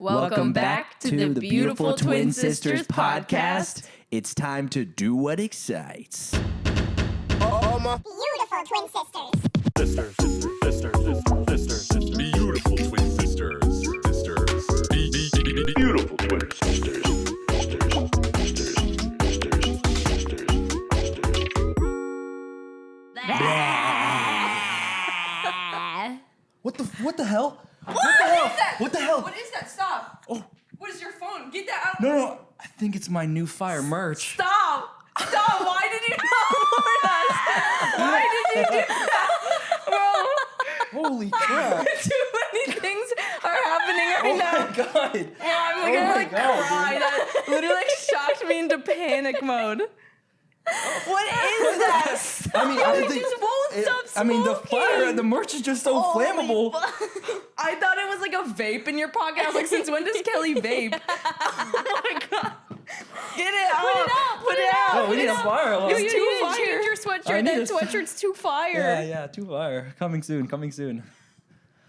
Welcome back to the Beautiful Twin Sisters podcast. It's time to do what excites. All my beautiful twin sisters. Sisters. Beautiful twin sisters. Beautiful twin sisters. What the hell? What the hell? What is that? Stop. Oh. What is your phone? Get that out. No. I think it's my new fire merch. Stop. Why did you not warn us? Why did you do that? Bro, Holy crap. too many things are happening right now. Oh my god. I'm gonna cry. That literally shocked me into panic mode. What is that? I mean, I think just won't stop I mean, the smoking. fire, the merch is just so flammable. I thought it was like a vape in your pocket. I was like, since when does Kelly vape? Oh my god. Get it out. Put it out. Oh, we need a fire alarm. You need to change your I sweatshirt. need That a- sweatshirt's too fire. Yeah, too fire. Coming soon.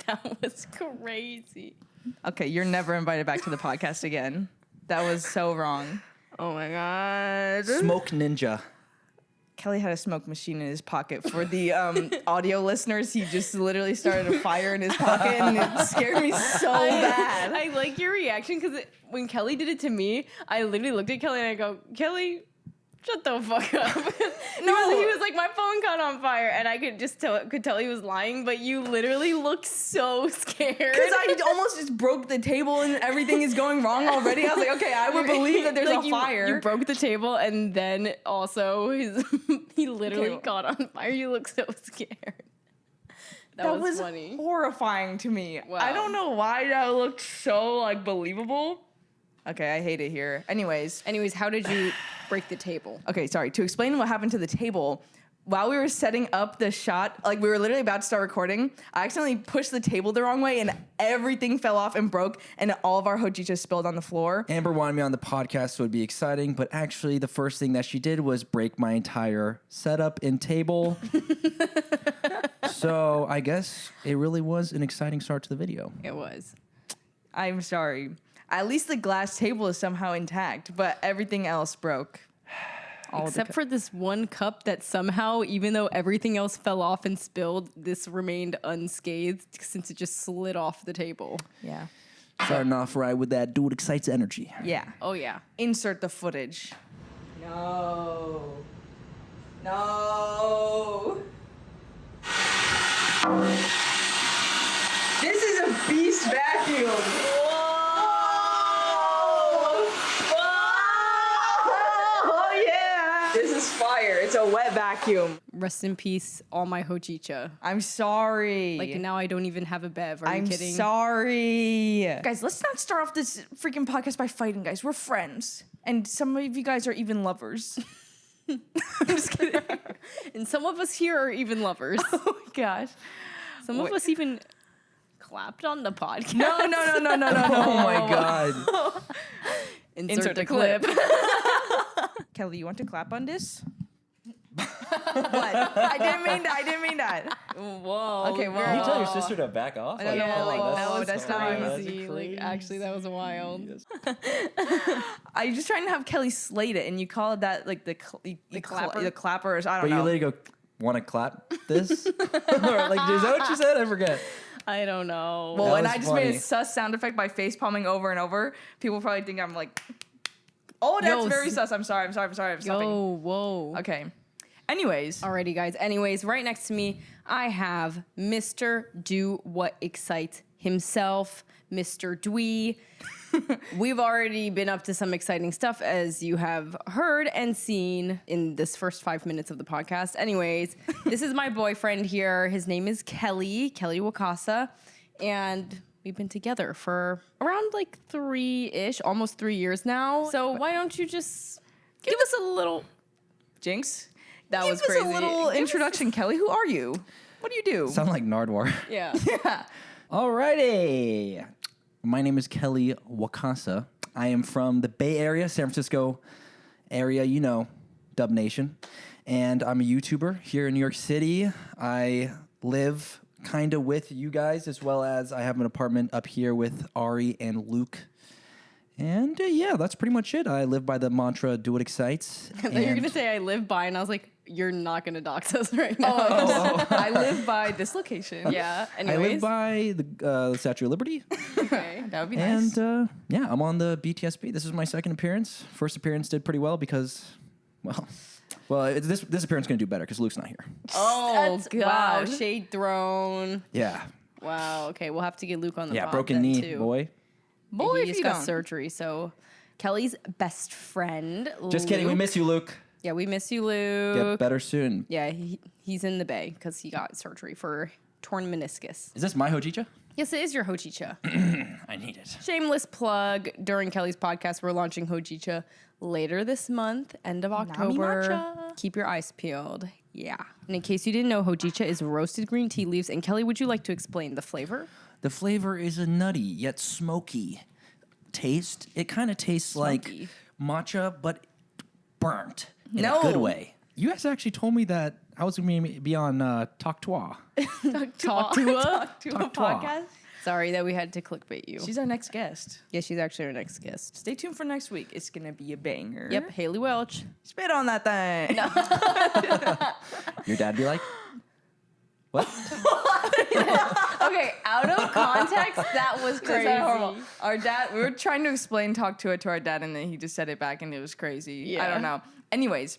That was crazy. Okay, you're never invited back to the podcast again. That was so wrong. Oh my god. Smoke Ninja. Kelly had a smoke machine in his pocket. For the audio listeners, he just literally started a fire in his pocket, and it scared me so bad. I like your reaction because when Kelly did it to me, I literally looked at Kelly and I go, Kelly, shut the fuck up. No, he was like, my phone caught on fire, and I could just tell he was lying. But you literally looked so scared Because I almost just broke the table and everything is going wrong already. I was like, okay, I would believe that there's Like, a fire. You broke the table, and then also he literally Okay. caught on fire. You look so scared. That was funny. horrifying to me. Wow. I don't know why that looked so like believable. Okay, I hate it here. Anyways, Anyways, how did you break the table? okay, sorry. To explain what happened to the table, while we were setting up the shot, like we were literally about to start recording, I accidentally pushed the table the wrong way and everything fell off and broke and all of our hojicha spilled on the floor. Amber wanted me on the podcast so it'd be exciting, but actually the first thing that she did was break my entire setup and table. So I guess it really was an exciting start to the video. It was. I'm sorry. At least the glass table is somehow intact, but everything else broke. Except for this one cup that somehow, even though everything else fell off and spilled, this remained unscathed since it just slid off the table. Yeah. Starting off right with that do what excites energy. Yeah. Oh, yeah. Insert the footage. No. This is a beast vacuum. Oh yeah. This is fire. It's a wet vacuum. Rest in peace, all my hojicha. I'm sorry. Like, now I don't even have a bev. Are I'm you kidding? sorry. Guys, let's not start off this freaking podcast by fighting, guys. We're friends. And some of you guys are even lovers. I'm just kidding. And some of us here are even lovers. Oh my gosh. Some of us even clapped on the podcast. No. Oh my god. Insert the clip. Kelly, you want to clap on this? What? I didn't mean that. Whoa. Okay, well. Can you tell your sister to back off? know, Yeah, like, no, that's not crazy. crazy. Like, actually, that was wild. I'm just trying to have Kelly slate it, and you call it that like the clapper? the clappers. I But don't you know. literally go, want to clap this? Or like, is that what you said? I forget. I don't know. Well, That and was I just made funny. a sus sound effect by face palming over and over. People probably think I'm like, oh, that's Yo, very sus. I'm sorry. I'm stopping. Yo, whoa. Okay. Anyways, Alrighty, guys. Anyways, right next to me, I have Mr. Do What Excites himself, Mr. Dwee. We've already been up to some exciting stuff, as you have heard and seen in this first 5 minutes of the podcast. Anyways, this is my boyfriend here. His name is Kelly Wakasa, and we've been together for around like 3-ish, almost 3 years now. So why don't you just give us a little... Jinx. That Give was us crazy. a little introduction, Kelly. Who are you? What do you do? Sound like Nardwar. Yeah. Alrighty. My name is Kelly Wakasa. I am from the Bay Area, San Francisco area, you know, Dub Nation. And I'm a YouTuber here in New York City. I live kind of with you guys, as well as I have an apartment up here with Ari and Luke. And yeah, that's pretty much it. I live by the mantra, do what excites. I thought you were and- gonna say I live by, and I was like, you're not gonna dox us right now. I live by this location. Yeah. I Anyways. live by the Statue of Liberty. Okay. That would be nice. And yeah, I'm on the BTSP. This is my second appearance. First appearance did pretty well because, this appearance is going to do better because Luke's not here. Oh wow, God. shade thrown. Yeah. Wow. Okay, we'll have to get Luke on the Yeah, pod broken then, knee, too. boy. Boy, he if just you got don't. surgery. So Kelly's best friend. Just kidding. We Luke- miss you, Luke. Yeah, we miss you, Get Luke. better soon. Yeah, he's in the bay because he got surgery for torn meniscus. Is this my Hojicha? Yes, it is your Hojicha. I need it. Shameless plug. During Kelly's podcast, we're launching Hojicha later this month, end of October. matcha. Keep your eyes peeled. Yeah. And in case you didn't know, Hojicha is roasted green tea leaves. And Kelly, would you like to explain the flavor? The flavor is a nutty yet smoky taste. It kind of tastes like Smoky. matcha, but burnt in No. a good way. You guys actually told me that I was going to be on Talk Tuah. Talk to her. Talk to a Talk to her. podcast. Sorry that we had to clickbait you. She's our next guest. Yeah, she's actually our next guest. Stay tuned for next week. It's gonna be a banger. Yep, Haley Welch. Spit on that thing. No. Your dad be like, what? Okay, out of context, that was crazy. Our dad, we were trying to explain Talk to It to our dad, and then he just said it back, and it was crazy. I Yeah. don't know. Anyways,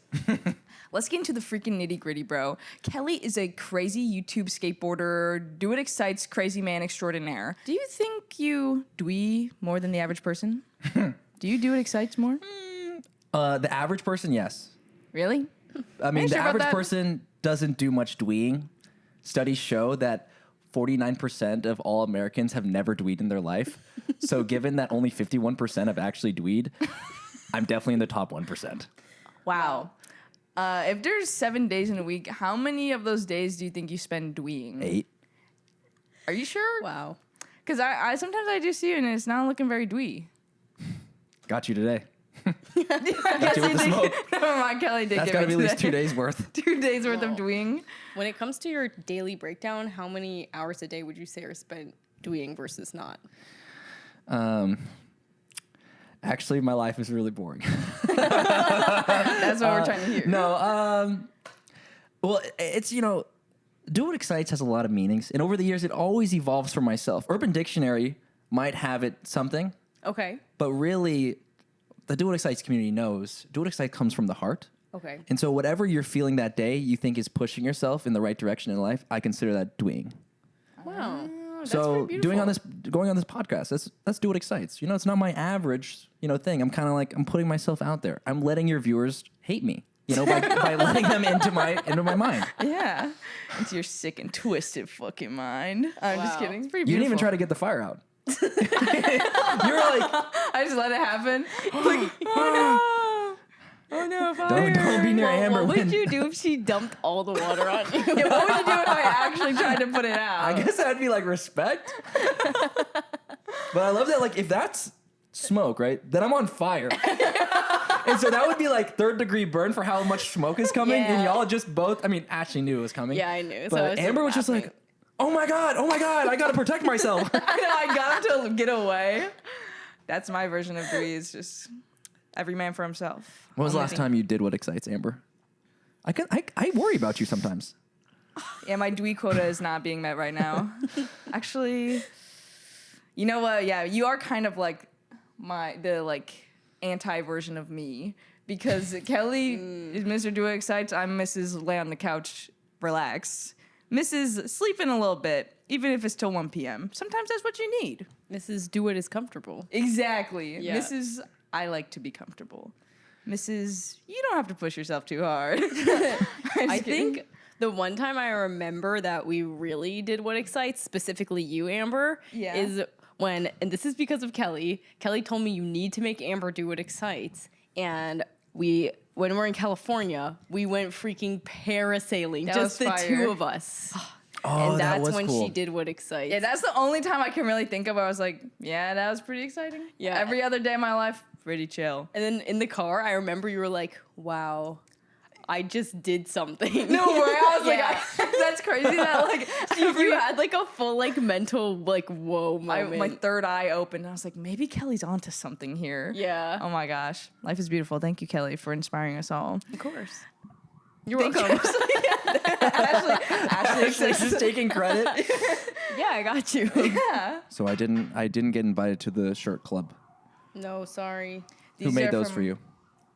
let's get into the freaking nitty gritty, bro. Kelly is a crazy YouTube skateboarder, do it excites crazy man extraordinaire. Do you think you dwee more than the average person? Do you do it excites more? The average person, yes. Really? I mean, you the sure about average that? person doesn't do much dweeing. Studies show that 49% of all Americans have never dweed in their life. So given that only 51% have actually dweed, I'm definitely in the top 1%. Wow. If there's 7 days in a week, how many of those days do you think you spend dweeing? 8. Are you sure? Wow. Because I sometimes I do see you and it's not looking very dwee. Got you today. Yes, Got you with the smoke. Never mind, Kelly did That's give got to it be at least today. 2 days worth. 2 days worth of dweeing. When it comes to your daily breakdown, how many hours a day would you say are spent doing versus not? Actually, my life is really boring. That's what we're trying to hear. No, well, it's, Do What Excites has a lot of meanings. And over the years, it always evolves for myself. Urban Dictionary might have it something, Okay. but really, the Do What Excites community knows Do What Excites comes from the heart. Okay. And so whatever you're feeling that day, you think is pushing yourself in the right direction in life, I consider that doing. Wow. So pretty going on beautiful. this podcast, that's Do What Excites. It's not my average, thing. I'm kind of like, I'm putting myself out there. I'm letting your viewers hate me, by letting them into my mind. Yeah. It's your sick and twisted fuking mind. I'm just Wow. kidding. It's pretty You beautiful. didn't even try to get the fire out. You're like, I just let it happen. Like, oh no. Oh no, fire. don't be near Amber. What when- would you do if she dumped all the water on you? Yeah, what would you do if I actually tried to put it out? I guess that'd be like respect. But I love that, like, if that's smoke, right, then I'm on fire. And so that would be like 3rd-degree burn for how much smoke is coming. And Yeah. y'all just both, Ashley knew it was coming. Yeah, I knew. So But I was Amber was just laughing. like, oh my God, I gotta protect myself. I know, I got him to get away. That's my version of dwee. It's just every man for himself. When was the last time you did What Excites, Amber? I worry about you sometimes. Yeah, my dwee quota is not being met right now. Actually, you know what? Yeah, you are kind of like the anti version of me because Kelly is Mr. Do It Excites. I'm Mrs. Lay on the couch, relax. Mrs. Sleeping a little bit, even if it's till 1 p.m. Sometimes that's what you need. Mrs. Do What Is Comfortable. Exactly. Yeah. Mrs. I like to be comfortable. Mrs. You don't have to push yourself too hard. I think the one time I remember that we really did What Excites, specifically you, Amber, Yeah. is when, and this is because of Kelly. Kelly told me you need to make Amber do What Excites. And when we're in California, we went freaking parasailing, That just was the fire. 2 of us. Oh, And that that's was when cool. she did What Excites. Yeah, that's the only time I can really think of. I was like, yeah, that was pretty exciting. Yeah. Every other day of my life, pretty chill. And then in the car, I remember you were like, wow, I just did something. No way. I was Yeah. like, that's crazy. That like You had like a full like mental like whoa moment. my third eye opened. I was like, maybe Kelly's onto something here. Yeah. Oh my gosh, life is beautiful. Thank you, Kelly, for inspiring us all. Of course. You're welcome. Ashley, Just taking credit. Yeah, I got you. yeah. So I didn't get invited to the shirt club. No, sorry. Who These made are those from- for you?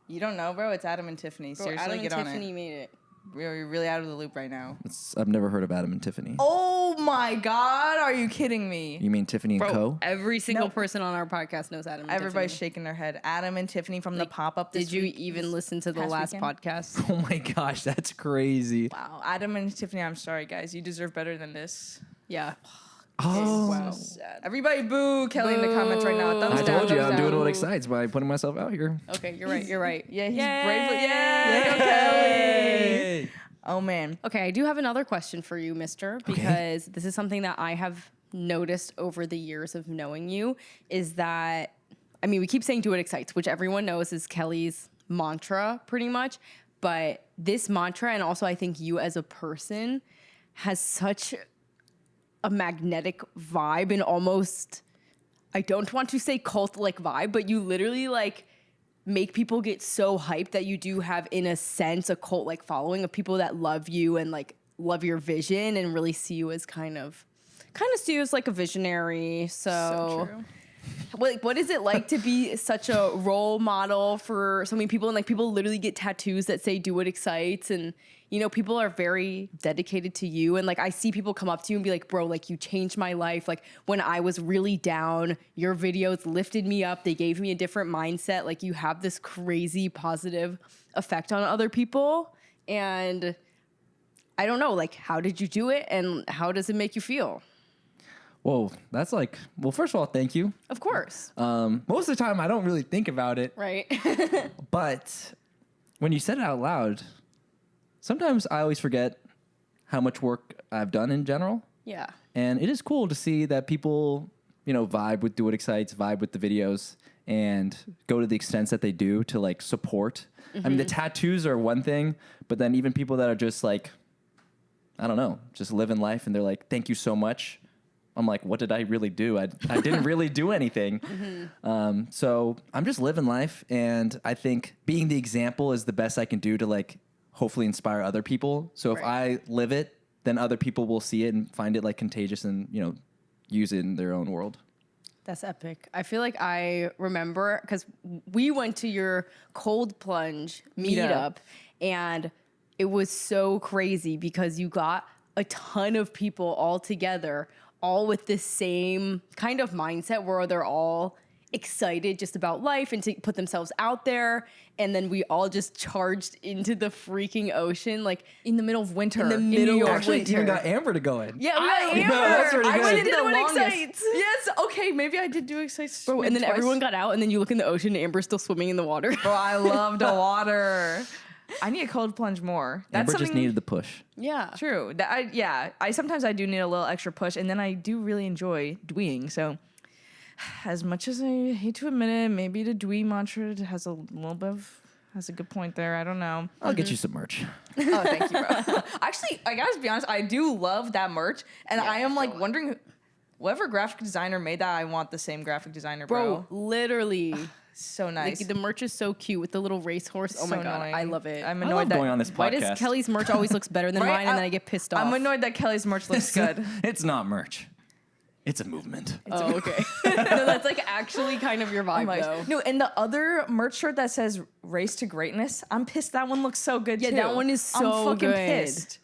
You don't know, bro. It's Adam and Tiffany. Bro, Seriously, Adam get and on Tiffany it. made it. We're really out of the loop right now. I've never heard of Adam and Tiffany. Oh my God, are you kidding me? You mean Tiffany and Bro, Co? every single No. person on our podcast knows Adam and Everybody's Tiffany. shaking their head. Adam and Tiffany from the pop-up this Did you week- even listen to the past last weekend? podcast? Oh my gosh, that's crazy. Wow, Adam and Tiffany, I'm sorry, guys. You deserve better than this. Yeah. Oh, Wow. Sad. Everybody boo Kelly in the comments right now. Thumbs I down, told you thumbs I'm doing down. what excites by putting myself out here. Okay, you're right. You're right. Yeah, he's Yay! bravely. Yeah, Kelly. Hey. Oh man. Okay, I do have another question for you, mister, because this is something that I have noticed over the years of knowing you is that, I mean, we keep saying do what excites, which everyone knows is Kelly's mantra pretty much. But this mantra, and also I think you as a person, has such a magnetic vibe and almost, I don't want to say cult-like vibe, but you literally like make people get so hyped that you do have, in a sense, a cult-like following of people that love you and like love your vision and really see you as kind of see you as like a visionary. So true. what is it like to be such a role model for so many people? And like people literally get tattoos that say do what excites, and you know, people are very dedicated to you. And like I see people come up to you and be like, bro, like you changed my life. Like when I was really down, your videos lifted me up. They gave me a different mindset. Like you have this crazy positive effect on other people. And I don't know, like how did you do it and how does it make you feel? Whoa, that's like, well, first of all, thank you. Of course. Most of the time, I don't really think about it, Right. but when you said it out loud, sometimes I always forget how much work I've done in general. Yeah. And it is cool to see that people, you know, vibe with Do What Excites, vibe with the videos, and go to the extents that they do to like support. I mean, the tattoos are one thing, but then even people that are just like, I don't know, just living life and they're like, thank you so much. I'm like, what did I really do? I didn't really do anything. So I'm just living life. And I think being the example is the best I can do to like hopefully inspire other people. So if I live it, then other people will see it and find it like contagious and, you know, use it in their own world. That's epic. I feel like I remember because we went to your cold plunge meetup and it was so crazy because you got a ton of people all together, all with the same kind of mindset where they're all excited just about life and to put themselves out there. And then we all just charged into the freaking ocean, like In the middle of winter. In the middle of Actually, winter. even got Amber to go in. yeah, we got Amber. that's pretty I good. went did into the what longest. excites. Yes, okay, maybe I did do excites. Bro, and then twice. everyone got out, and then you look in the ocean, and Amber's still swimming in the water. Bro, I love the water. I need a cold plunge more. That's Amber something just needed the push. Yeah. true. I sometimes I do need a little extra push, and then I do really enjoy dweeing. So, as much as I hate to admit it, maybe the dwee mantra has a little bit of has a good point there. I don't know. I'll get you some merch. Oh, thank you, bro. Actually, I gotta be honest. I do love that merch, and I am like wondering, whatever graphic designer made that, I want the same graphic designer, bro. Bro, literally. So Like, nice. the merch is so cute with the little racehorse. Oh my So God, annoying. I love it. I'm I annoyed love that going on this Why podcast. does Kelly's merch always looks better than Right? mine, and then I get pissed off? I'm annoyed that Kelly's merch looks good. It's not merch. It's a movement. Oh, okay. No, that's like actually kind of your vibe, Like, though. no, and the other merch shirt that says "Race to Greatness," I'm pissed. That one looks so good Yeah, too. that one is so I'm fucking good. pissed.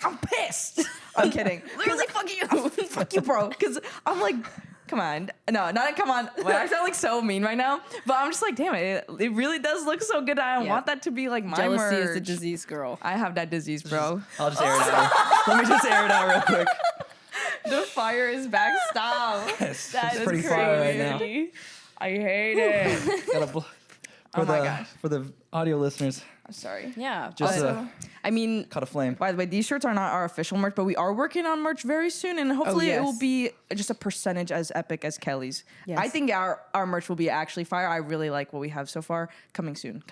I'm pissed. I'm kidding. Literally, fuck you. Fuck you, bro. Because I'm like, come on. No, not come on. Well, I sound like so mean right now. But I'm just like, damn it. It really does look so good. I Yeah. want that to be like my Jealousy merch. is the disease, girl. I have that disease, bro. I'll just air it out. Let me just air it out real quick. The fire is back. Stop. It's That is pretty far right now. crazy. I hate it. Gotta Oh my gosh. For the audio listeners, I'm sorry. Yeah. Just, but, I mean, caught a flame. By the way, these shirts are not our official merch, but we are working on merch very soon, and hopefully it will yes. be just a percentage as epic as Kelly's. Yes. I think our merch will be actually fire. I really like what we have so far. Coming soon.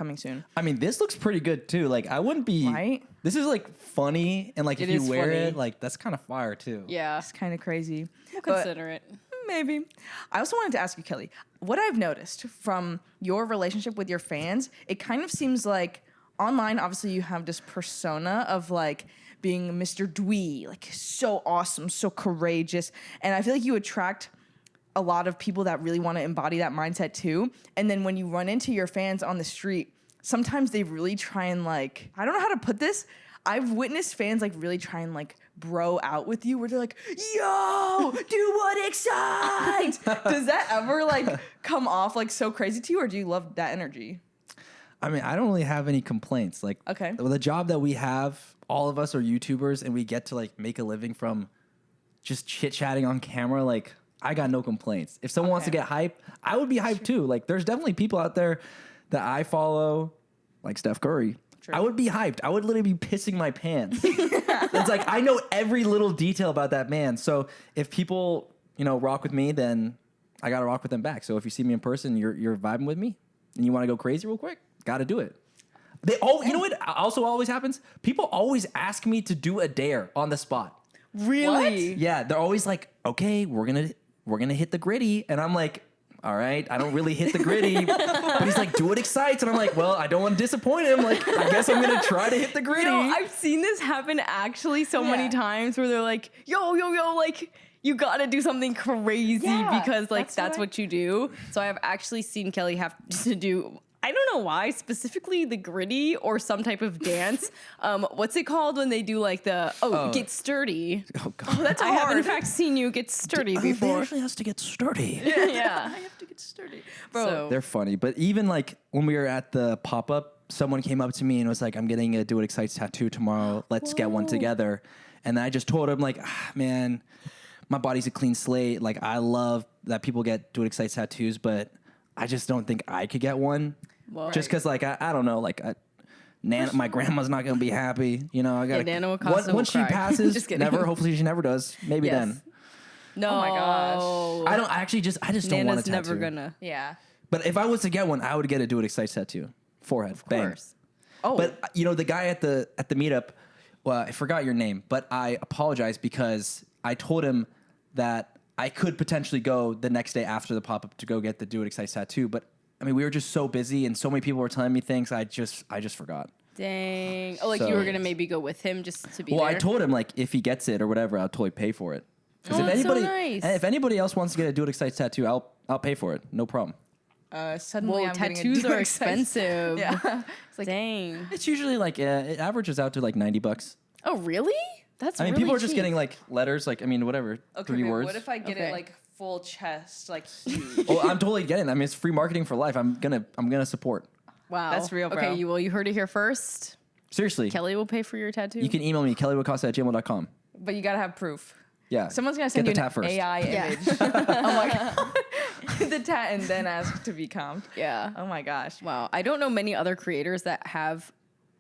I mean, this looks pretty good too. Like, I wouldn't be. Right? This is like funny, and like if It you is wear funny. it, like that's kind of fire too. yeah. It's kind of crazy. We'll But- consider it. Maybe. I also wanted to ask you, Kelly, what I've noticed from your relationship with your fans, it kind of seems like online, obviously, you have this persona of like being Mr. Dwee, like so awesome, so courageous. And I feel like you attract a lot of people that really want to embody that mindset too. And then when you run into your fans on the street, sometimes they really try and like, I don't know how to put this. I've witnessed fans like really try and like bro out with you where they're like, yo, do what excites. Does that ever like come off like so crazy to you, or do you love that energy? I mean, I don't really have any complaints. Like, Okay. the job that we have, all of us are YouTubers, and we get to like make a living from just chit chatting on camera. Like, I got no complaints. If someone wants to Okay. get hype, I would be hyped too. Like, there's definitely people out there that I follow, like Steph Curry. I would be hyped. I would literally be pissing my pants. It's like I know every little detail about that man. So if people, rock with me, then I gotta rock with them back. So if you see me in person, you're vibing with me, and you want to go crazy real quick, gotta do it. You know what? Also, always happens. People always ask me to do a dare on the spot. Really? Yeah, they're always like, "Okay, we're gonna hit the gritty," and I'm like, all right, I don't really hit the gritty, but he's like, do what excites. And I'm like, well, I don't want to disappoint him. Like, I guess I'm going to try to hit the gritty. I've seen this happen actually so many times where they're like, yo, like, you gotta do something crazy Yeah, because like that's what you do. So I've actually seen Kelly have to do, I don't know why, specifically the gritty or some type of dance. What's it called when they do like get sturdy? Oh, God. That's I have in hard. fact seen you get sturdy They before. actually has to get sturdy. Yeah. I have to get sturdy. Bro, So- They're funny. But even like when we were at the pop-up, someone came up to me and was like, I'm getting a Do What Excites tattoo tomorrow. Let's get one together. And I just told him like, man, my body's a clean slate. Like, I love that people get Do What Excites tattoos, but I just don't think I could get one. Well, Just because, like, I don't know, like, my grandma's not gonna be happy. I gotta. Nana Wakasa will once she cry. passes, Just kidding. never. Hopefully, she never does. Maybe Yes. then. No. Oh my gosh. I don't. I just don't want a Nana's tattoo. never gonna. yeah. But if I was to get one, I would get a Do It Excites tattoo, forehead, Of bang. course. Oh, But the guy at the meetup, well, I forgot your name, but I apologize because I told him that I could potentially go the next day after the pop up to go get the Do It Excites tattoo, but. I mean, we were just so busy, and so many people were telling me things. I just forgot. Dang. Oh, like So- you were gonna maybe go with him just to be Well, there. I told him like if he gets it or whatever, I'll totally pay for it. Because Oh, that's so nice. if anybody else wants to get a Do It Excites tattoo, I'll pay for it. No problem. suddenly Whoa, I'm getting a tattoos Do are Excites. expensive. Yeah. It's like, dang. It's usually like it averages out to like $90. Oh, really? That's I mean, really people are just cheap. getting like letters, like whatever, Okay, 3 wait, words. what if I get Okay. it like full chest, like huge? Oh, I'm totally getting it. I mean, it's free marketing for life. I'm gonna support. Wow. That's real, bro. Okay, you heard it here first. Seriously, Kelly will pay for your tattoo. you can email me kellywakasa@gmail.com. But you gotta have proof. Yeah, Someone's gonna send Get you the an tat first. AI image. Oh my god. The tat and then ask to be comped. Yeah. Oh my gosh. Wow. I don't know many other creators that have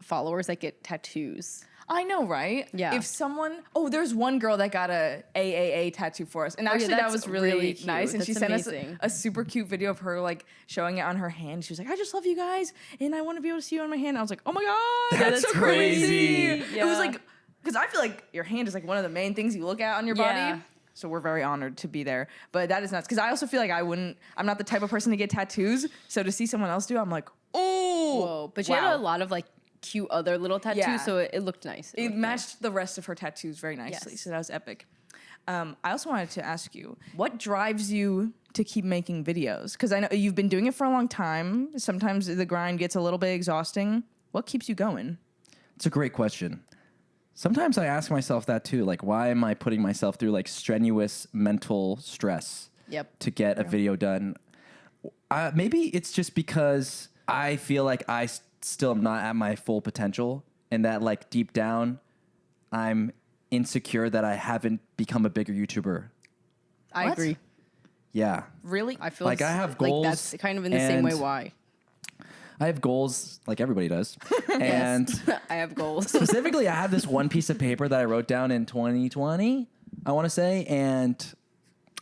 followers that get tattoos. I know, right? Yeah. If someone, there's one girl that got a AAA tattoo for us, and yeah, actually that that's was really, really cute. nice. And she That's sent amazing. us a super cute video of her like showing it on her hand. She was like, "I just love you guys, and I want to be able to see you on my hand." I was like, "Oh my god, That's so crazy!" crazy. It was Yeah. like, because I feel like your hand is like one of the main things you look at on your Yeah. body. So we're very honored to be there. But that is nuts. Because I also feel like I'm not the type of person to get tattoos. So to see someone else do, I'm like, oh. Whoa. But she had a lot of like cute other little tattoos, Yeah. so it looked nice. It looked nice. matched the rest of her tattoos very nicely. Yes. So that was epic. I also wanted to ask you, what drives you to keep making videos? Because I know you've been doing it for a long time. Sometimes the grind gets a little bit exhausting. What keeps you going? It's a great question. Sometimes I ask myself that too. Like, why am I putting myself through like strenuous mental stress Yep. to get a video done? Maybe it's just because I feel like I still am not at my full potential, and that like deep down, I'm insecure that I haven't become a bigger YouTuber. I What? agree. Yeah. Really? I feel Like, I have goals, Like that's kind of in the same way. and- Why? I have goals like everybody does. And I have goals. specifically, I have this one piece of paper that I wrote down in 2020, I want to say, and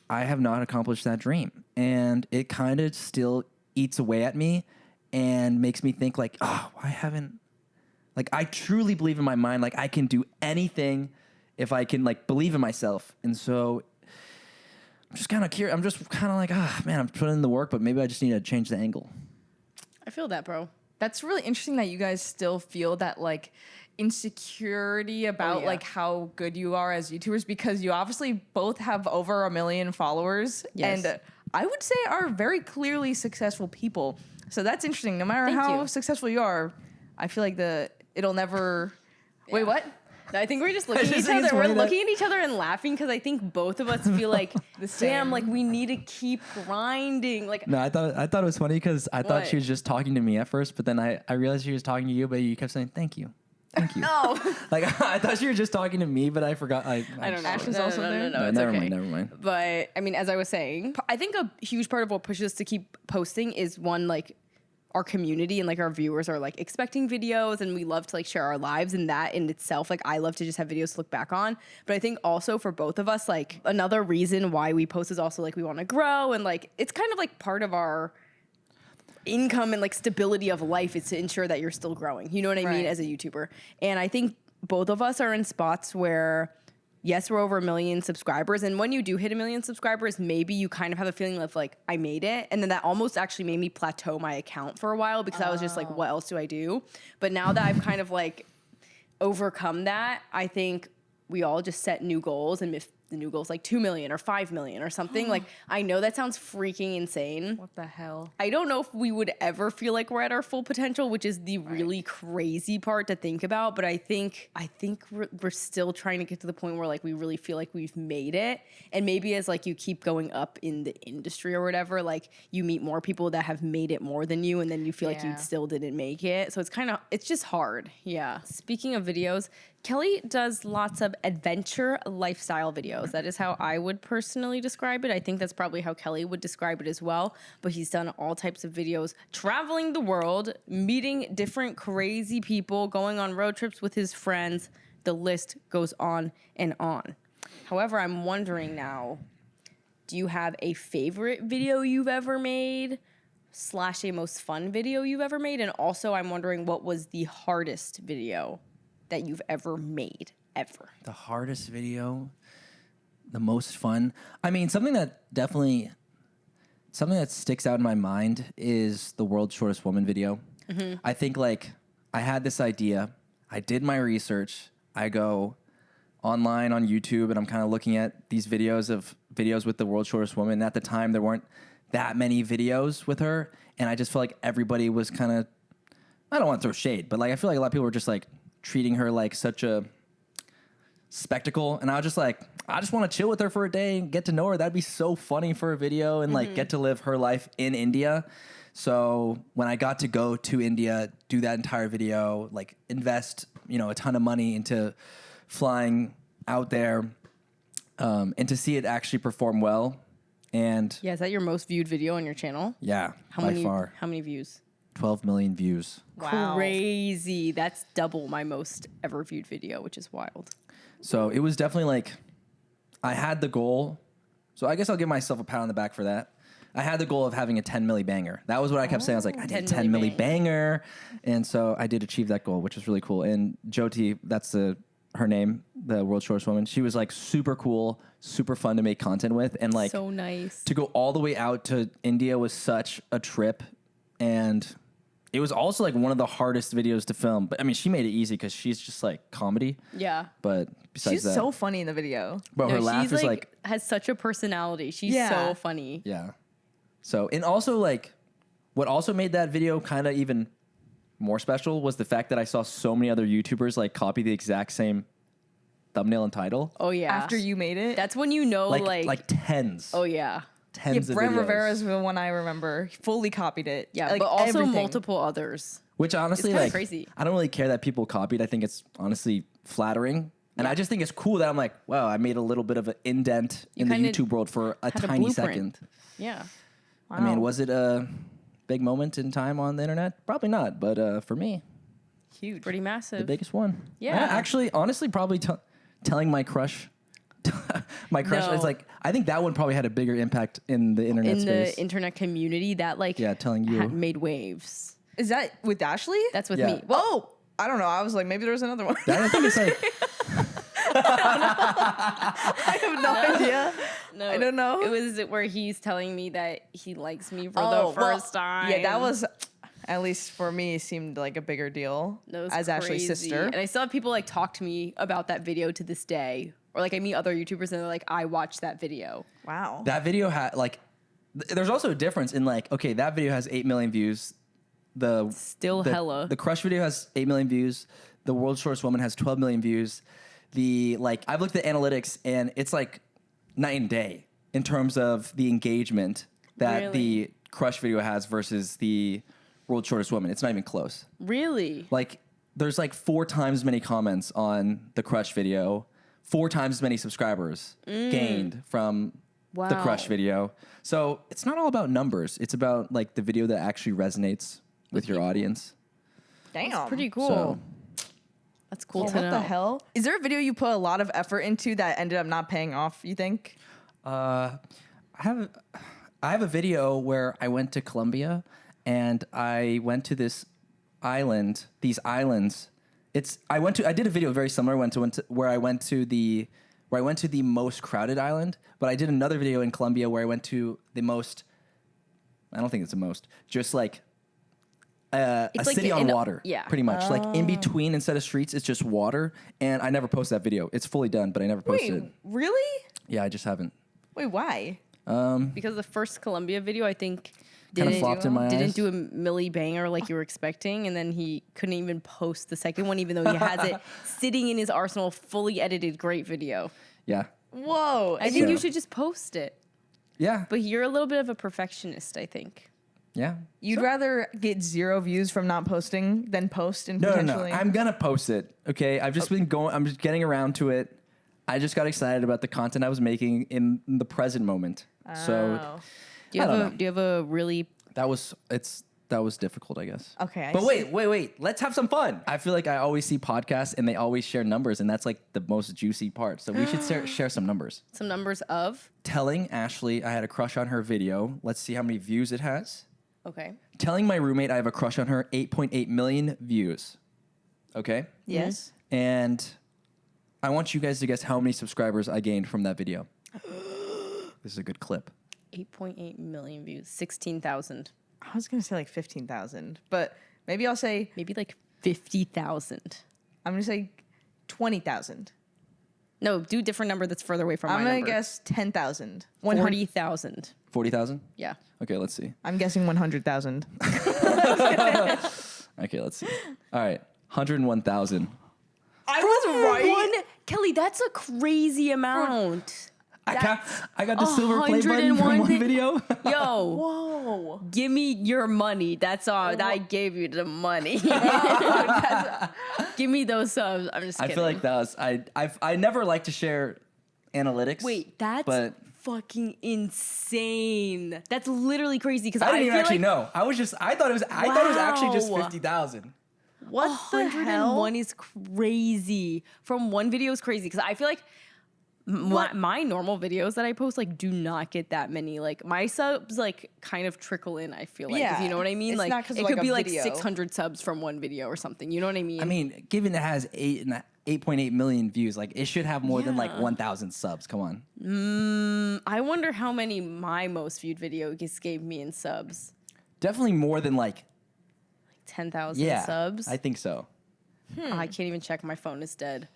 I have not accomplished that dream. And it kind of still eats away at me and makes me think like, oh, I haven't, like, I truly believe in my mind, like I can do anything if I can like believe in myself. And so I'm just kind of curious. I'm just kind of like, man, I'm putting in the work, but maybe I just need to change the angle. I feel that, bro. That's really interesting that you guys still feel that like insecurity about yeah. like how good you are as YouTubers, because you obviously both have over 1 million followers. Yes. And I would say are very clearly successful people. So that's interesting. No matter Thank how you. successful you are, I feel like it'll never. Wait, what? I think we're just looking at just each think it's other. We're funny that- looking at each other and laughing because I think both of us feel like, same. damn, like we need to keep grinding. Like, No, I thought it was funny because I thought What? she was just talking to me at first, but then I realized she was talking to you, but you kept saying thank you. Thank you. no, Like I thought you were just talking to me, but I forgot. I don't know. Ashley's no, also no, there? No, No, it's never okay. mind. Never mind. But I mean, as I was saying, I think a huge part of what pushes us to keep posting is one, like our community and like our viewers are like expecting videos, and we love to like share our lives, and that in itself, like I love to just have videos to look back on. But I think also for both of us, like another reason why we post is also like we want to grow, and like it's kind of like part of our income and like stability of life is to ensure that you're still growing. You know what I mean? Right. As a YouTuber. And I think both of us are in spots where, yes, we're over 1 million subscribers. And when you do hit 1 million subscribers, maybe you kind of have a feeling of like, I made it. And then that almost actually made me plateau my account for a while because I was just like, what else do I do? But now that I've kind of like overcome that, I think we all just set new goals. And if the new goal is like 2 million or 5 million or something, like I know that sounds freaking insane. What the hell? I don't know if we would ever feel like we're at our full potential, which is the really crazy part to think about. But I think we're still trying to get to the point where like we really feel like we've made it. And maybe as like you keep going up in the industry or whatever, like you meet more people that have made it more than you, and then you feel like you Yeah. still didn't make it. So it's just hard. Yeah. Speaking of videos, Kelly does lots of adventure lifestyle videos. That is how I would personally describe it. I think that's probably how Kelly would describe it as well. But he's done all types of videos, traveling the world, meeting different crazy people, going on road trips with his friends. The list goes on and on. However, I'm wondering now, do you have a favorite video you've ever made / a most fun video you've ever made? And also, I'm wondering, what was the hardest video that you've ever made, ever? The hardest video, the most fun. I mean, something that sticks out in my mind is the World's Shortest Woman video. I think like I had this idea, I did my research, I go online on YouTube and I'm kind of looking at these videos with the World's Shortest Woman. And at the time, there weren't that many videos with her, and I just felt like everybody was kind of, I don't want to throw shade, but like I feel like a lot of people were just like treating her like such a spectacle, and I was just like, I just want to chill with her for a day and get to know her. That'd be so funny for a video and like get to live her life in India. So when I got to go to India, do that entire video, like invest, a ton of money into flying out there, and to see it actually perform well. And Yeah, is that your most viewed video on your channel? yeah, How by many? far, How many views? 12 million views. Wow. Crazy. That's double my most ever viewed video, which is wild. So it was definitely like, I had the goal. So I guess I'll give myself a pat on the back for that. I had the goal of having a 10 milli banger. That was what I kept saying. I was like, I need a 10 10 milli milli banger. And so I did achieve that goal, which was really cool. And Jyoti, that's her name, the World's Shortest Woman. She was like super cool, super fun to make content with. And like So nice. to go all the way out to India was such a trip. And it was also like one of the hardest videos to film. But I mean, she made it easy because she's just like comedy. Yeah. But besides She's that, so funny in the video. bro, her No, laugh she's is like, has such a personality. She's Yeah. so funny. yeah. So, and also like, what also made that video kind of even more special was the fact that I saw so many other YouTubers like copy the exact same thumbnail and title. Oh yeah. After you made it. That's when you know, like tens. oh yeah. Tens of Brent videos. Rivera's the one I remember. He fully copied it. Yeah, Like, but also everything. multiple others. Which honestly, kinda like, crazy. I don't really care that people copied. I think it's honestly flattering. And I just think it's cool that I'm like, wow, I made a little bit of an indent in the kinda YouTube world for a had a tiny blueprint. second. Yeah. I mean, was it big moment in time on the internet? Probably not, but for me, Huge. Pretty massive. the biggest one. Yeah. Actually, honestly, probably telling my crush. My crush No. is like, I think that one probably had a bigger impact in the internet in space. the internet community that like Telling you. made waves. Is that with Ashley? That's with Yeah. me. Well, Oh, I don't know. I was like, maybe there was another one. I think it's like, I have no idea. no, I don't know. It was where he's telling me that he likes me for the well, first time. Yeah, that was, at least for me, seemed like a bigger deal That was as Ashley's crazy. sister. And I still have people like talk to me about that video to this day. Or like I meet other YouTubers and they're like, I watched that video. Wow. that video had like, there's also a difference in like, okay, that video has 8 million views. Still the, hella. The crush video has 8 million views. The world's shortest woman has 12 million views. I've looked at analytics and it's like night and day in terms of the engagement that Really? the crush video has versus the world's shortest woman. It's not even close. Really? Like there's like 4 times as many comments on the crush video, 4 times as many subscribers gained from the Wow. crush video. So it's not all about numbers. It's about like the video that actually resonates with your audience. Damn. Pretty cool. So That's cool Well, to what know. the hell? Is there a video you put a lot of effort into that ended up not paying off, you think? I have a video where I went to Colombia and I went to these islands. I did a video very similar where I went to the most crowded island, but I did another video in Colombia where I went to the most, I don't think it's the most, just like a It's like city on in a- water. yeah. Pretty much. Like in between, instead of streets, it's just water. And I never posted that video. It's fully done, but I never posted Wait, it. really? Yeah, I just haven't. Wait, why? Because the first Columbia video, I think, Kind of didn't, flopped in my eyes. didn't do a milli banger like you were expecting. And then he couldn't even post the second one, even though he has it sitting in his arsenal, fully edited, great video. Yeah. Whoa. I think So- you should just post it. Yeah. But you're a little bit of a perfectionist, I think. Yeah. You'd rather get 0 views from not posting than post and No. potentially. I'm gonna post it. Okay. I've just been going. I'm just getting around to it. I just got excited about the content I was making in the present moment. So Oh. Do you I don't have know. do you have a really that was difficult, I guess. Okay, I But see. wait. Let's have some fun. I feel like I always see podcasts and they always share numbers, and that's like the most juicy part. So we should share some numbers. some numbers of? Telling Ashley I had a crush on her video. Let's see how many views it has. Okay. Telling my roommate I have a crush on her. 8.8 million views. Okay. Yes. And I want you guys to guess how many subscribers I gained from that video. This is a good clip. 8.8 million views. 16,000. I was going to say like 15,000, but maybe I'll say, Maybe like 50,000. I'm going to say 20,000. No, do a different number that's further away from I'm my going number. to guess 10,000. 40,000. 40,000? Yeah. Okay, let's see. I'm guessing 100,000. Okay, let's see. All right, 101,000. I was right. Kelly, that's a crazy amount. I got the silver play button from 101 one video. Yo, Whoa. give me your money. That's all. I gave you the money. Give me those subs. I'm just I kidding. feel like that was I never like to share analytics. Wait, that's but fucking insane. That's literally crazy because I didn't even feel actually like know. I thought it was actually just Wow. 50,000. What the hell? 101 is crazy. From one video is crazy because I feel like my normal videos that I post like do not get that many. Like my subs like kind of trickle in. I feel like, Yeah. you know what I mean. It's Like not 'cause it of, could like, be a like video. 600 subs from one video or something. You know what I mean? I mean, given it has 8.8 million views, like it should have more than like Yeah. 1,000 subs. Come on. I wonder how many my most viewed video gave me in subs. Definitely more than like 10,000 subs. I think so. I can't even check. My phone is dead.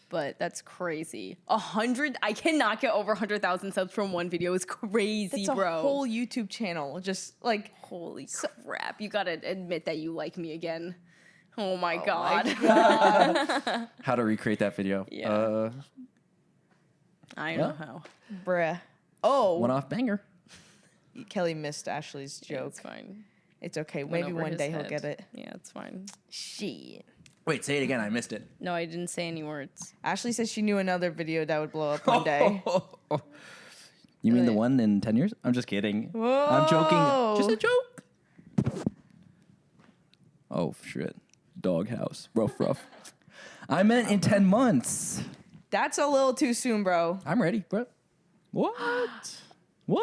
But that's crazy. 100. I cannot get over 100,000 subs from one video. It's crazy, It's a bro. whole YouTube channel. Just like, Holy crap. You gotta admit that you like me again. Oh my God. How to recreate that video? Yeah. I know Yeah. how. bruh. Oh, One off banger. Kelly missed Ashley's Yeah, joke. it's fine. It's okay. Went Maybe over one his day he'll head. get it. Yeah, it's fine. Shit. Wait, say it again. I missed it. No, I didn't say any words. Ashley said she knew another video that would blow up one day. You mean the Really? one in 10 years? I'm just kidding. I'm joking. Just a joke. Oh, shit. Doghouse. Rough. I meant in 10 months. That's a little too soon, bro. I'm ready, bro. What? What?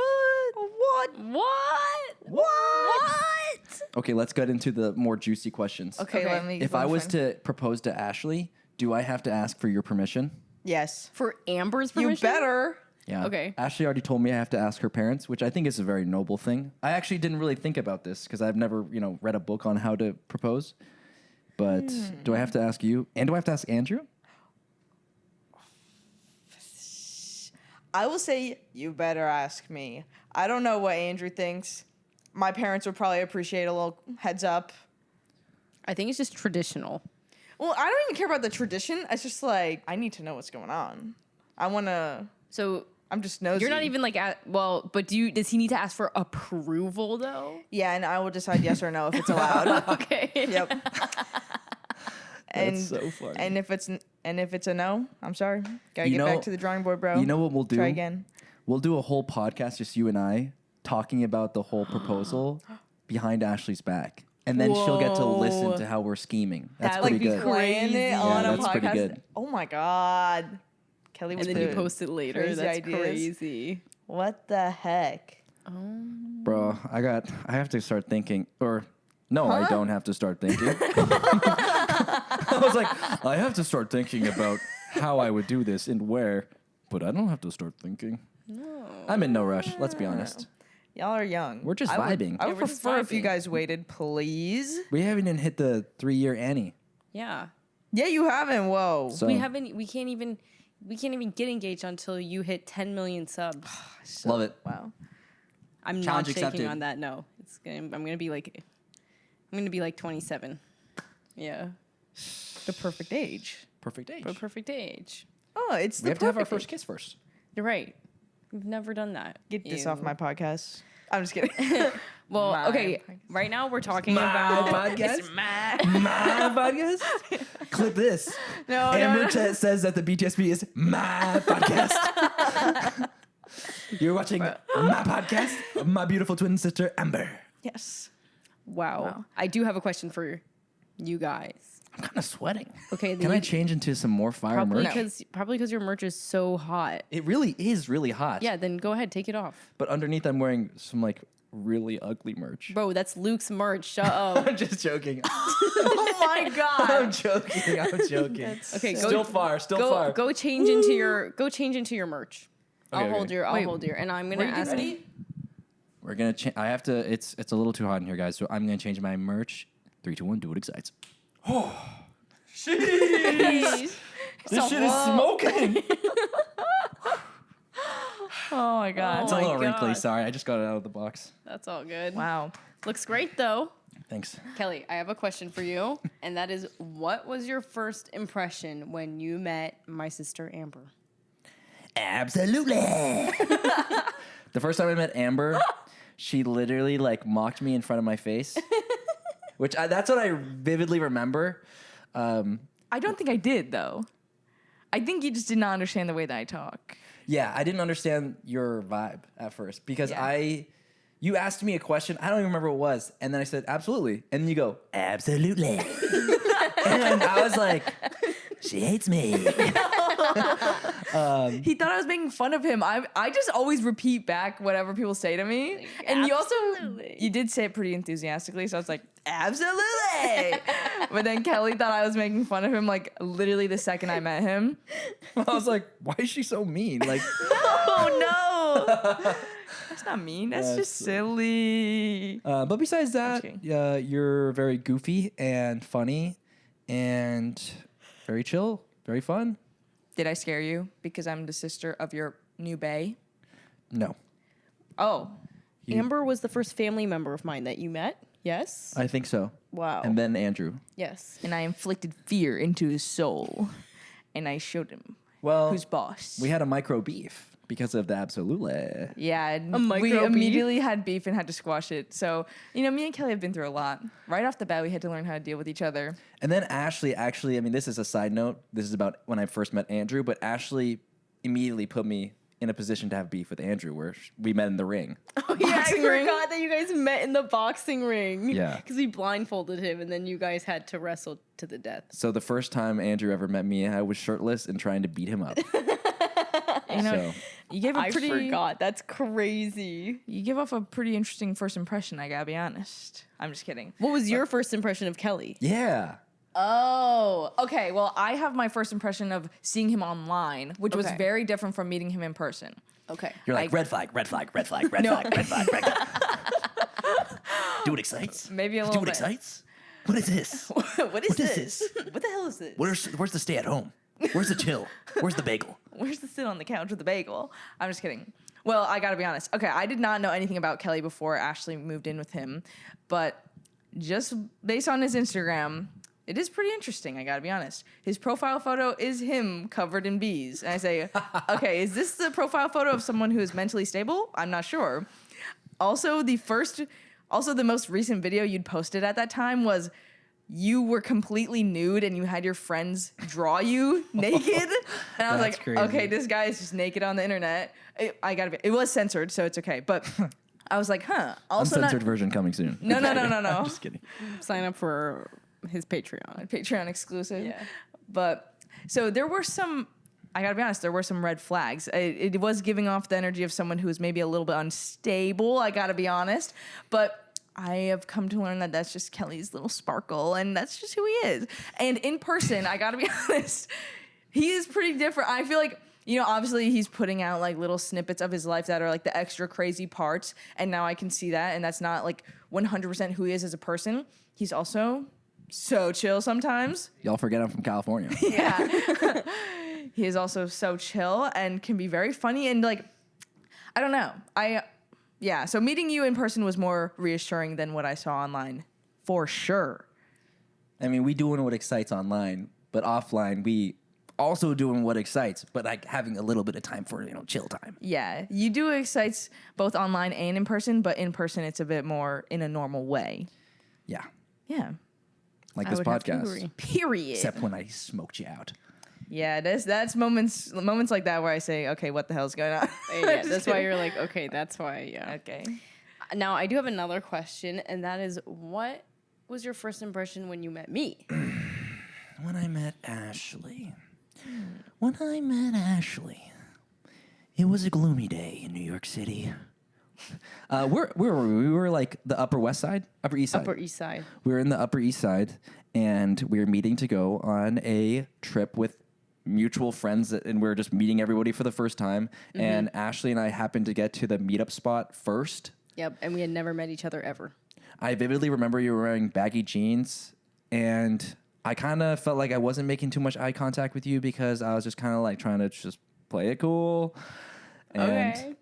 What? Okay, let's get into the more juicy questions. Okay, let me. If I was to propose to Ashley, do I have to ask for your permission? yes, For Amber's you permission? better. Yeah. Okay. Ashley already told me I have to ask her parents, which I think is a very noble thing. I actually didn't really think about this because I've never, read a book on how to propose. But do I have to ask you? And do I have to ask Andrew? I will say you better ask me. I don't know what Andrew thinks. My parents would probably appreciate a little heads up. I think it's just traditional. Well, I don't even care about the tradition. It's just like I need to know what's going on. I want to. So I'm just nosy. you're not even like but does he need to ask for approval though? Yeah, and I will decide yes or no if it's allowed. Okay. Yep. And, That's so funny. And if it's a no, I'm sorry. Gotta You get know- back to the drawing board, bro. You know what we'll do? Try again. We'll do a whole podcast, just you and I, talking about the whole proposal behind Ashley's back. And then she'll get to listen Whoa. to how we're scheming. That's That pretty would be good. Playing it Crazy. on Yeah, a that's pretty podcast. good. Oh my god, Kelly was And then you the- post it later. crazy That's ideas. crazy. What the heck? Bro, I have to start thinking. Or, no, I don't have to start thinking. I was like, I have to start thinking about how I would do this and where, but I don't have to start thinking. No. I'm in no rush, let's be honest. Y'all are young. We're just I would- vibing. I would we're just prefer if you vibing. guys waited, please. We haven't even hit the 3-year Annie. Yeah. Yeah, you haven't. Whoa. So We can't even get engaged until you hit 10 million subs. love it. Wow. I'm Challenge not shaking accepted. on that. No. I'm gonna be like 27. Yeah. The perfect age. Perfect age. But perfect age. Oh, it's We the have to have our perfect first age. kiss first. You're right. We've never done that. Get this Ew. off my podcast. I'm just kidding. Well, My okay. podcast. Right now we're talking about podcast. My podcast. Clip this. No, Amber says that the BTSP is my podcast. You're watching my podcast. My beautiful twin sister Amber. Yes. Wow. I do have a question for you guys. I'm kind of sweating. Okay. Can I change into some more fire probably merch? because your merch is so hot. It really is really hot. Yeah. Then go ahead, take it off, But underneath, I'm wearing some like really ugly merch. bro. That's Luke's merch. Shut up. I'm just joking. Oh my god. I'm joking. I'm joking. Okay. Still far. Still far. Go change into your merch. Okay, I'll hold okay. your. I'll hold your. And I'm gonna ask. We're gonna change. I have to. It's a little too hot in here, guys. So I'm gonna change my merch. 3, 2, 1. Do what excites. Please. This shit is smoking. Oh my god. It's a my little wrinkly. God. Sorry, I just got it out of the box. That's all good. Wow. Looks great though. Thanks. Kelly, I have a question for you, and that is, what was your first impression when you met my sister Amber? Absolutely. The first time I met Amber, she literally like mocked me in front of my face, which that's what I vividly remember. I don't think I did though. I think you just did not understand the way that I talk. Yeah, I didn't understand your vibe at first because Yeah. you asked me a question. I don't even remember what it was. And then I said, absolutely. And then you go, absolutely. And I was like, she hates me. He thought I was making fun of him. I just always repeat back whatever people say to me. And you did say it pretty enthusiastically, so I was like, absolutely. But then Kelly thought I was making fun of him like literally the second I met him. I was like, why is she so mean? Like, Oh no. That's not mean. That's That's just silly. but besides that, kidding. you're very goofy and funny and very chill, very fun. Did I scare you because I'm the sister of your new bae? No, Oh. Amber was the first family member of mine that you met. Yes. I think so. Wow. And then Andrew. Yes. And I inflicted fear into his soul. And I showed him Well, who's boss. we had a micro beef because of the absolutely. Yeah, and micro we beef? immediately had beef and had to squash it. So, me and Kelly have been through a lot. Right off the bat, we had to learn how to deal with each other. And then Ashley, actually, I mean, this is a side note. This is about when I first met Andrew, but Ashley immediately put me in a position to have beef with Andrew, where we met in the ring. Oh, yeah, I Boxing ring? forgot that you guys met in the boxing ring. Yeah. Because we blindfolded him, and then you guys had to wrestle to the death. So the first time Andrew ever met me, I was shirtless and trying to beat him up. You know, So you gave a I pretty. forgot. That's crazy. You give off a pretty interesting first impression. I gotta be honest. I'm just kidding. What was your first impression of Kelly? yeah. Oh, okay. Well, I have my first impression of seeing him online, which was Okay. very different from meeting him in person. Okay. You're like, red flag, red flag, red flag, red flag, red flag, red flag. Do it excites? Maybe a little bit. excites? What is this? What is What is this? What the hell is this? Where's the stay at home? Where's the chill? Where's the bagel? Where's the sit on the couch with the bagel? I'm just kidding. Well, I gotta be honest. Okay, I did not know anything about Kelly before Ashley moved in with him, but just based on his Instagram, it is pretty interesting. I gotta be honest. His profile photo is him covered in bees, and I say, okay, is this the profile photo of someone who is mentally stable? I'm not sure. Also, the most recent video you'd posted at that time was you were completely nude and you had your friends draw you naked. And I was That's like, crazy. okay, this guy is just naked on the internet. It was censored, so it's okay. But I was like, huh. Also Uncensored version coming soon. No. Just kidding. Sign up for his Patreon. Patreon exclusive. Yeah. But so there were some, I gotta be honest, there were some red flags. It was giving off the energy of someone who was maybe a little bit unstable, I gotta be honest. But I have come to learn that that's just Kelly's little sparkle, and that's just who he is. And in person, I gotta be honest, he is pretty different. I feel like, you know, obviously he's putting out like little snippets of his life that are like the extra crazy parts, and now I can see that, and that's not like 100% who he is as a person. He's also so chill sometimes. Y'all forget I'm from California. Yeah. He is also so chill and can be very funny, and like, I don't know. Yeah, so meeting you in person was more reassuring than what I saw online, for sure. I mean, we doing what excites online, but offline we also doing what excites, but like having a little bit of time for, chill time. Yeah, you do excites both online and in person, but in person it's a bit more in a normal way. Yeah. Yeah. Like I this would have to podcast. agree. Period. Except when I smoked you out. Yeah, that's moments like that where I say, okay, what the hell's going on? Yeah, that's why you're like, okay, that's why, yeah. Okay. Now, I do have another question, and that is, what was your first impression when you met me? When I met Ashley. It was a gloomy day in New York City. Where were we? We were like the Upper West Side? Upper East Side. Upper East Side. We were in the Upper East Side, and we were meeting to go on a trip with mutual friends, and we were just meeting everybody for the first time. And Ashley and I happened to get to the meetup spot first. Yep, and we had never met each other ever. I vividly remember you were wearing baggy jeans, and I kind of felt like I wasn't making too much eye contact with you because I was just kind of like trying to just play it cool. Okay.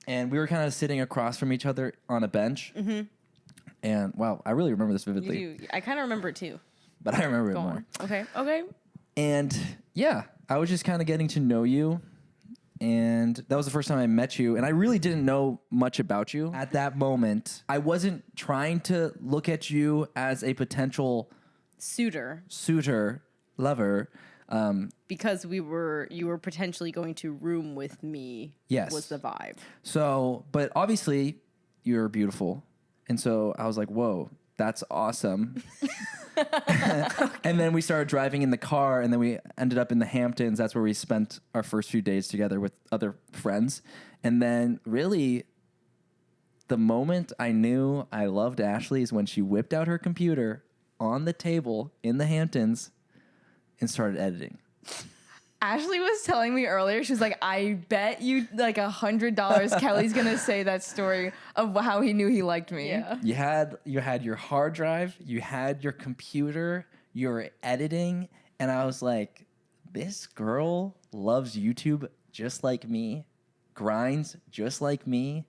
And we were kind of sitting across from each other on a bench. Mm-hmm. And wow, I really remember this vividly. You do. I kind of remember it too. But I remember Go it more. on. Okay. And yeah, I was just kind of getting to know you. And that was the first time I met you. And I really didn't know much about you at that moment. I wasn't trying to look at you as a potential Suitor. lover. Because you were potentially going to room with me. Yes. Was the vibe. So, but obviously you're beautiful. And so I was like, whoa, that's awesome. And then we started driving in the car, and then we ended up in the Hamptons. That's where we spent our first few days together with other friends. And then really the moment I knew I loved Ashley is when she whipped out her computer on the table in the Hamptons and started editing. Ashley was telling me earlier, she was like, I bet you like $100 Kelly's gonna say that story of how he knew he liked me. Yeah. You had your hard drive, you had your computer, you were editing, and I was like, this girl loves YouTube just like me, grinds just like me.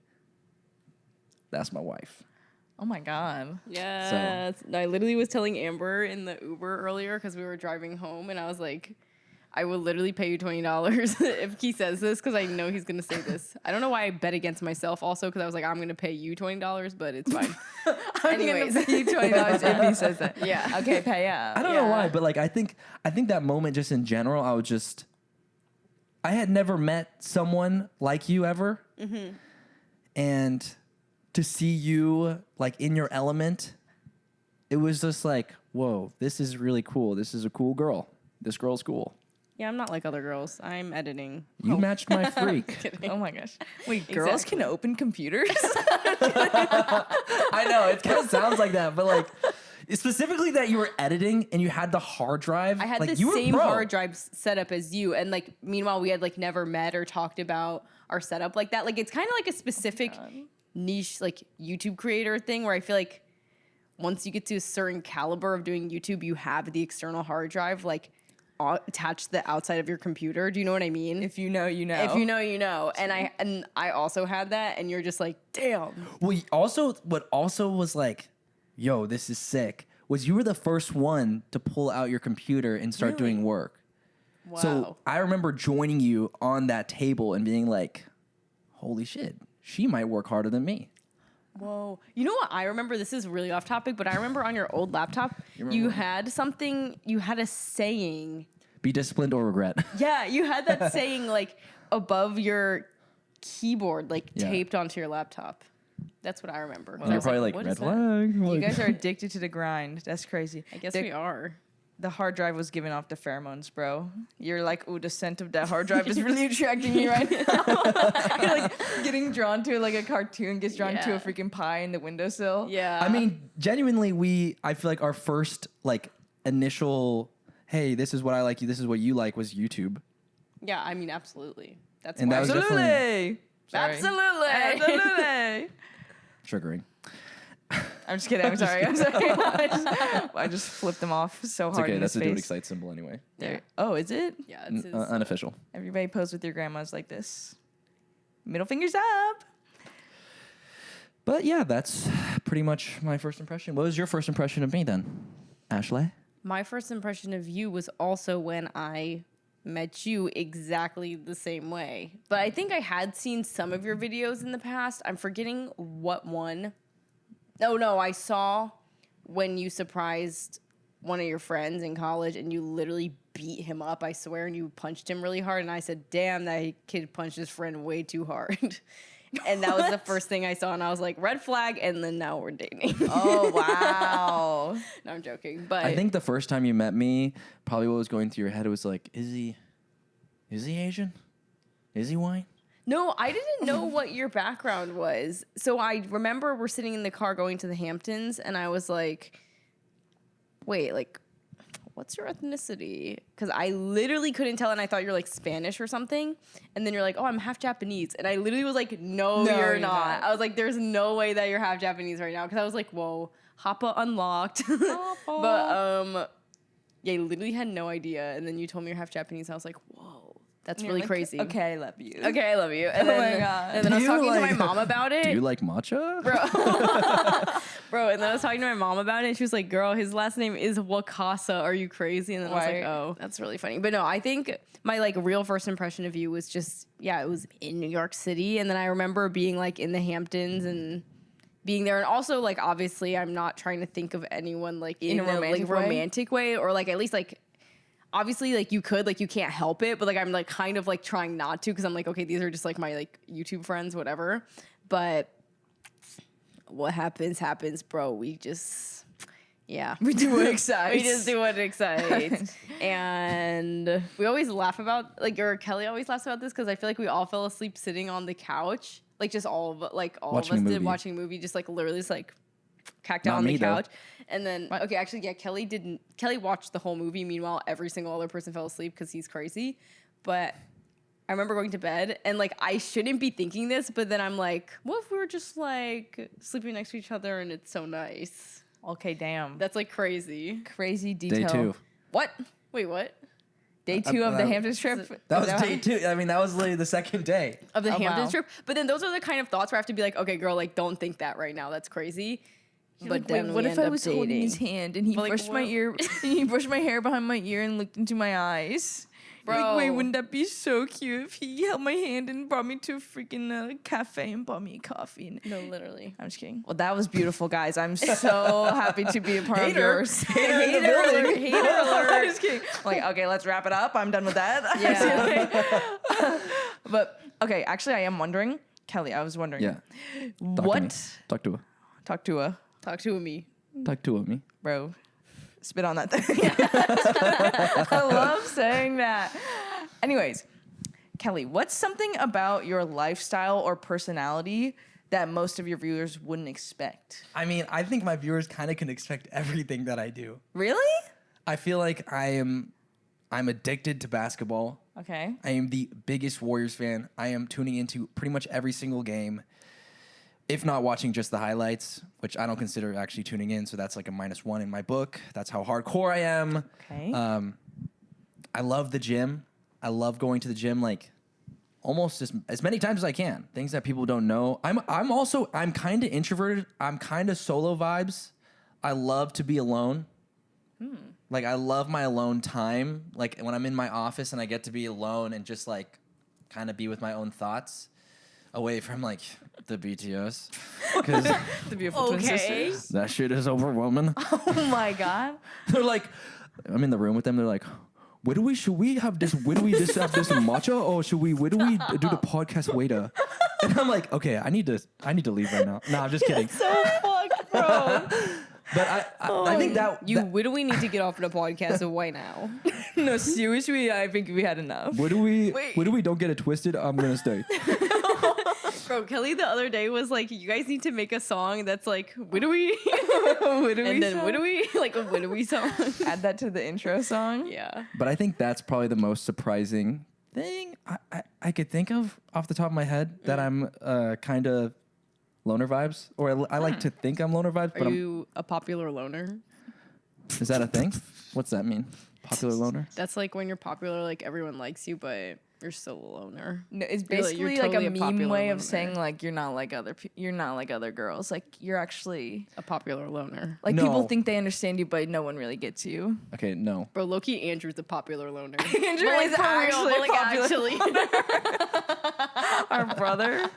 That's my wife. Oh my God. Yes. I literally was telling Amber in the Uber earlier because we were driving home, and I was like, I will literally pay you $20 if he says this because I know he's going to say this. I don't know why I bet against myself also because I was like, I'm going to pay you $20, but it's fine. Anyways. I'm gonna pay you $20 if he says that. Yeah. Okay, pay up. I don't know why, but like I think that moment just in general, I had never met someone like you ever. And to see you like in your element, it was just like, whoa, this is really cool. This is a cool girl. This girl's cool. Yeah, I'm not like other girls. I'm editing. You matched my freak. Oh my gosh. Wait, girls can open computers? I know, it kind of sounds like that, but like specifically that you were editing and you had the hard drive. I had like, the you were same pro. hard drive setup as you, and like meanwhile we had like never met or talked about our setup like that. Like it's kind of like a specific niche like YouTube creator thing where I feel like once you get to a certain caliber of doing YouTube, you have the external hard drive like attached to the outside of your computer. Do you know what I mean? If you know, you know. If you know, you know. And I also had that, and you're just like, damn. Well, what also was like, yo, this is sick, was you were the first one to pull out your computer and start doing work. Wow. So I remember joining you on that table and being like, holy shit, she might work harder than me. Whoa. You know what I remember? This is really off topic, but I remember on your old laptop, you had a saying. Be disciplined or regret. Yeah, you had that saying like above your keyboard, like taped onto your laptop. That's what I remember. And you're probably like, what red is that? flag. You Like- guys are addicted to the grind. That's crazy. I guess we are. The hard drive was giving off the pheromones, bro. You're like, ooh, the scent of that hard drive is really attracting me right now. You're like getting drawn to it like a cartoon gets drawn to Yeah. a freaking pie in the windowsill. Yeah. I mean, genuinely, I feel like our first like initial, hey, this is what I like, this is what you like, was YouTube. Yeah, I mean, absolutely. That's And why. that was Absolutely. Sorry. Absolutely. Absolutely. Triggering. I'm just kidding. I'm sorry. I'm sorry. I just flipped them off so It's hard okay. in That's his a do it face. excite symbol anyway. There. Oh, is it? Yeah, it's his, Unofficial. Everybody pose with your grandmas like this. Middle fingers up. But yeah, that's pretty much my first impression. What was your first impression of me then, Ashley? my first impression of you was also when I met you exactly the same way. But I think I had seen some of your videos in the past. I'm forgetting what one. Oh, no, I saw when you surprised one of your friends in college and you literally beat him up, I swear, and you punched him really hard. And I said, damn, that kid punched his friend way too hard. And that was the first thing I saw. And I was like, red flag. And then now we're dating. Oh, wow. No, I'm joking. But I think the first time you met me, probably what was going through your head was like, is he Asian? Is he white? no, I didn't know what your background was. So I remember we're sitting in the car going to the Hamptons, and I was like, wait, like, what's your ethnicity? Because I literally couldn't tell, and I thought you're like Spanish or something. And then you're like, oh, I'm half Japanese. And I literally was like, no, you're not. I was like, there's no way that you're half Japanese right now. Because I was like, whoa, Hapa unlocked. But yeah, I literally had no idea. And then you told me you're half Japanese. I was like, whoa. That's really Like, crazy. Okay, I love you. Okay, I love you. And Oh then, my God. And then I was Do you talking to my like- mom about it. Do you like matcha? Bro, and then I was talking to my mom about it, and she was like, girl, his last name is Wakasa. Are you crazy? And then I was Right. like, oh, that's really funny. But no, I think my like real first impression of you was just, yeah, it was in New York City. And then I remember being like in the Hamptons and being there. And also, like, obviously, I'm not trying to think of anyone like in a romantic way, or like at least like, obviously, like, you could, like, you can't help it, but, like, I'm, like, kind of, like, trying not to, because I'm, like, okay, these are just, like, my, like, YouTube friends, whatever, but what happens, bro. We just, yeah. We do what excites. We just do what excites. And we always laugh about, like, or Kelly always laughs about this, because I feel like we all fell asleep sitting on the couch, like, just all of Watching a us did, movie. watching a movie, just, like, literally just, like, cacked down Not on me, the though. couch. And then, okay, actually, yeah, Kelly watched the whole movie. Meanwhile, every single other person fell asleep because he's crazy. But I remember going to bed and, like, I shouldn't be thinking this, but then I'm like, what if we were just, like, sleeping next to each other and it's so nice? Okay, damn. That's, like, crazy. Crazy detail. Day 2. What? Wait, what? Day 2 of the that- Hamptons trip. That was Is day 2. I mean, that was literally the second day. Of the Oh, Hamptons wow. trip? But then those are the kind of thoughts where I have to be like, okay, girl, like, don't think that right now. That's crazy. But Like, then wait, what we if end I up was holding his dating. hand and he But, like, brushed my what- ear, and he brushed my hair behind my ear and looked into my eyes? Bro. Like, wait, wouldn't that be so cute if he held my hand and brought me to a freaking cafe and bought me coffee? And No, literally. I'm just kidding. Well, that was beautiful, guys. I'm so happy to be a part of Hater. yours. Hater in the building. Hater alert. I'm just kidding. Like, okay, let's wrap it up. I'm done with that. Yeah. But okay, actually, I am wondering, Kelly. I was wondering. Yeah. What? Talk to her. Talk to her, Talk to me. Talk to her, me. bro. Spit on that thing. I love saying that. Anyways, Kelly, what's something about your lifestyle or personality that most of your viewers wouldn't expect? I mean, I think my viewers kind of can expect everything that I do. Really? I feel like I'm addicted to basketball. Okay. I am the biggest Warriors fan. I am tuning into pretty much every single game, if not watching just the highlights, which I don't consider actually tuning in. So that's like a -1 in my book. That's how hardcore I am. Okay. I love the gym. I love going to the gym like almost as many times as I can. Things that people don't know. I'm kind of introverted. I'm kind of solo vibes. I love to be alone. Like I love my alone time. Like when I'm in my office and I get to be alone and just like kind of be with my own thoughts away from like the BTS. Because The beautiful twin Okay. sisters. That shit is overwhelming. Oh my god. They're like, I'm in the room with them. They're like, should we have this have this matcha, or where do we do the podcast waiter? And I'm like, okay, I need to leave right now. No, I'm just kidding. So fucked, bro. but I think that Where do we need to get off the podcast of why now? No, seriously, I think we had enough. Where do we don't get it twisted? I'm gonna stay. Bro, Kelly the other day was like, you guys need to make a song that's like, what do we? What do we And then say? what do we? Like a what do we song? Add that to the intro song? Yeah. But I think that's probably the most surprising thing I could think of off the top of my head, that I'm kind of loner vibes, or I like to think I'm loner vibes. But Are you a popular loner? is that a thing? What's that mean? Popular loner? That's like when you're popular, like everyone likes you, but you're still a loner. No, it's You're basically totally a like a meme popular way of loner. saying like you're not like other girls. Like you're actually A popular loner. like No. people think they understand you, but no one really gets you. Okay, no. Bro, Loki Andrew's a popular loner. Andrew But, like, is for real, actually but, like, popular. actually. Our brother.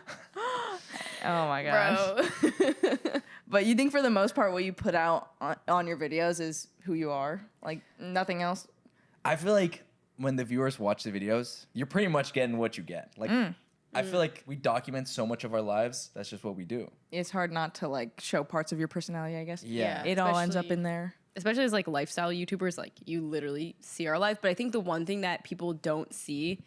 Oh my gosh. Bro. But you think for the most part, what you put out on your videos is who you are, like nothing else. I feel like when the viewers watch the videos, you're pretty much getting what you get. Like I feel like we document so much of our lives. That's just what we do. It's hard not to like show parts of your personality, I guess. Yeah. It all ends up Especially- in there. Especially as like lifestyle YouTubers, like you literally see our life. But I think the one thing that people don't see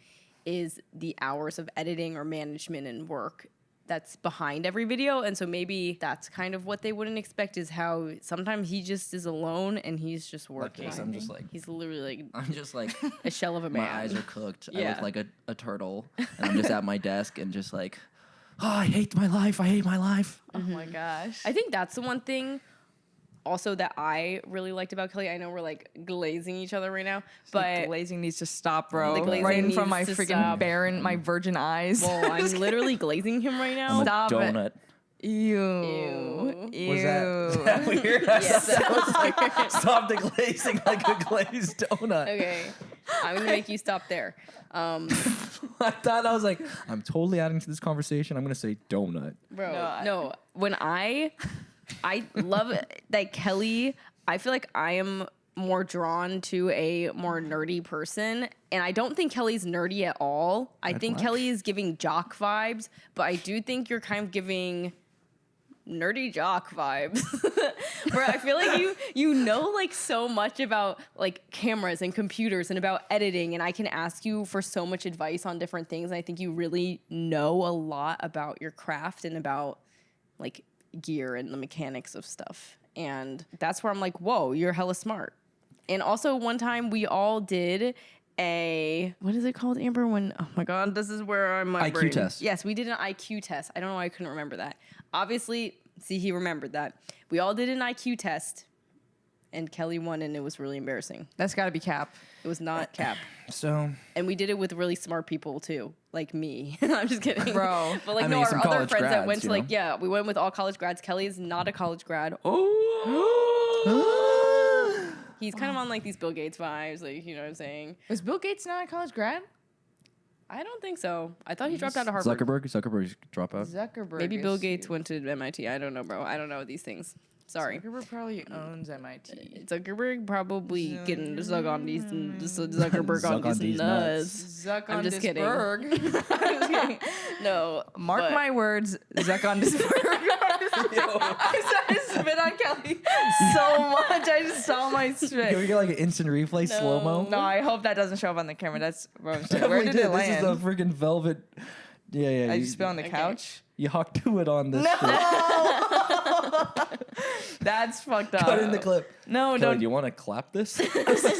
is the hours of editing or management and work that's behind every video. And so maybe that's kind of what they wouldn't expect, is how sometimes he just is alone and he's just working. this, I'm just like, He's literally like I'm just like, a shell of a man. my eyes are cooked. I Yeah. look like a turtle, and I'm just at my desk and just like, oh, I hate my life. I hate my life. Oh my gosh. I think that's the one thing also that I really liked about Kelly. I know we're like glazing each other right now, but glazing needs to stop, bro. The glazing Right in front of my needs to freaking stop. barren, my virgin eyes. well, I'm literally glazing him right now. I'm Stop a it. donut. Ew. Ew. Was that weird? Yes, that was weird. Stop the glazing like a glazed donut. Okay, I'm gonna make you stop there. I thought I was like, I'm totally adding to this conversation. I'm gonna say donut. Bro, No, no. When I love that Kelly, I feel like I am more drawn to a more nerdy person, and I don't think Kelly's nerdy at all. I think flag. Kelly is giving jock vibes, but I do think you're kind of giving nerdy jock vibes. Where I feel like you know like so much about like cameras and computers and about editing, and I can ask you for so much advice on different things. And I think you really know a lot about your craft and about like gear and the mechanics of stuff. And that's where I'm like, whoa, you're hella smart. And also one time we all did a, what is it called, Amber? When, oh my God, this is where I'm my IQ brain. test. Yes, we did an IQ test. I don't know why I couldn't remember that. Obviously, see, he remembered that. We all did an IQ test and Kelly won, and it was really embarrassing. That's got to be cap. It was not Cap. So And we did it with really smart people too, like me. I'm just kidding. Bro. But like, I no, mean, our some other college friends that grads, went to you like, know? yeah, we went with all college grads. Kelly is not a college grad. He's kind of on like these Bill Gates vibes, like, you know what I'm saying? Was Bill Gates not a college grad? I don't think so. I thought he dropped out of Harvard. Zuckerberg's dropout. Zuckerberg. Maybe is Bill Gates huge. went to MIT. I don't know, bro. I don't know these things. Sorry. Zuckerberg probably owns MIT. Zuckerberg probably getting to suck on these Zuckerberg Suck on on these these nuts. Zuck I'm on just this kidding. Berg. I'm just kidding. No. Mark but- my words, Zuck on this Berg. I spit on Kelly so much. I just saw my Can we spit. get like an instant replay slow mo? No, I hope that doesn't show up on the camera. That's what I'm saying. Where did it land? This is a freaking velvet. Yeah. I you- just spit on the Okay. couch. You hawk to it on this. shit. That's fucked up. Cut in the clip. No, Kelly, don't. do you want to clap this?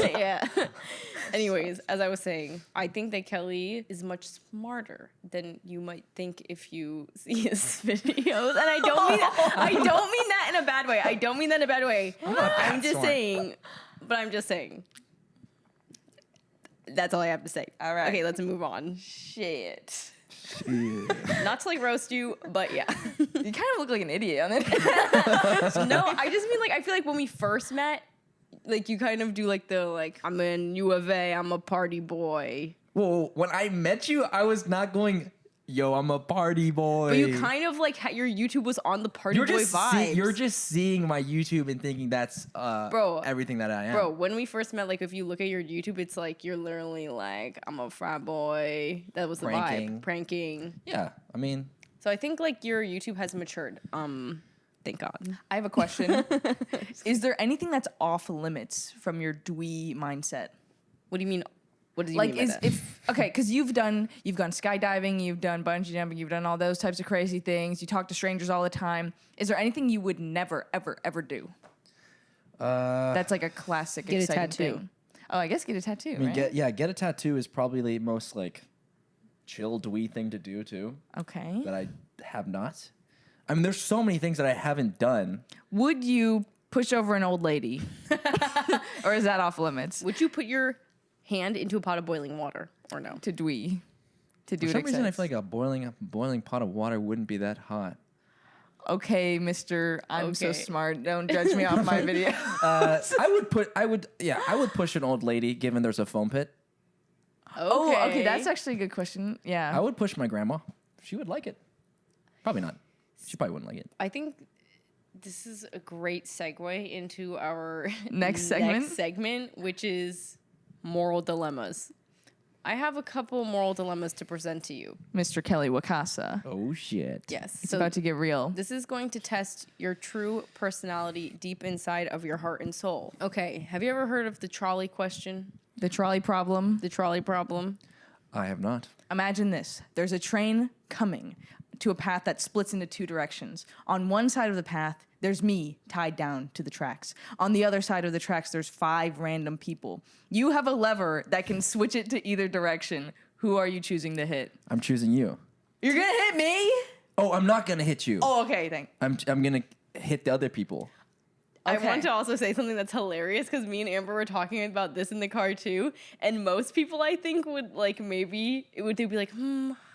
Yeah. Anyways, as I was saying, I think that Kelly is much smarter than you might think if you see his videos. And I don't mean that in a bad way. I don't mean that in a bad way. I'm just smart. saying, but I'm just saying. That's all I have to say. All right. Okay, let's move on. Shit. Not to like roast you, but yeah. You kind of look like an idiot on it. No, I just mean like I feel like when we first met, like you kind of do like the like I'm in U of A, I'm a party boy. Well, when I met you, I was not going, yo, I'm a party boy. But you kind of like your YouTube was on the party boy vibes. You're just seeing my YouTube and thinking that's Bro, everything that I am. Bro, when we first met, like if you look at your YouTube, it's like you're literally like I'm a frat boy. That was the vibe, pranking. Yeah, I mean, So I think like your YouTube has matured. Thank God. I have a question. Is there anything that's off limits from your dwee mindset? What do you mean? What do you Like, mean by that? okay, because you've gone skydiving, you've done bungee jumping, you've done all those types of crazy things. You talk to strangers all the time. Is there anything you would never, ever, ever do? That's like a classic Get a exciting tattoo. thing. Oh, I guess get a tattoo. I mean, right? get a tattoo is probably the most like chill dwee thing to do too. Okay. That I have not. I mean, there's so many things that I haven't done. Would you push over an old lady, or is that off limits Would you put your hand into a pot of boiling water or no? to dwee? To do For it some reason, I excites? feel like a boiling pot of water wouldn't be that hot. Okay, Mister, I'm so Okay. smart. Don't judge me off my video. I would push an old lady, given there's a foam pit. Oh, okay, that's actually a good question. Yeah. I would push my grandma. She would like it. Probably not. She probably wouldn't like it. I think this is a great segue into our Next segment? which is moral dilemmas. I have a couple moral dilemmas to present to you. Mr. Kelly Wakasa. Oh shit. Yes. It's about to get real. This is going to test your true personality deep inside of your heart and soul. Okay, have you ever heard of the trolley question? The trolley problem. The trolley problem? I have not. Imagine this. There's a train coming to a path that splits into two directions. On one side of the path, there's me tied down to the tracks. On the other side of the tracks, there's 5 random people. You have a lever that can switch it to either direction. Who are you choosing to hit? I'm choosing you. You're gonna hit me? Oh, I'm not gonna hit you. Oh, okay, thanks. I'm gonna hit the other people. I Okay. want to also say something that's hilarious because me and Amber were talking about this in the car too, and most people I think would like maybe they'd be like,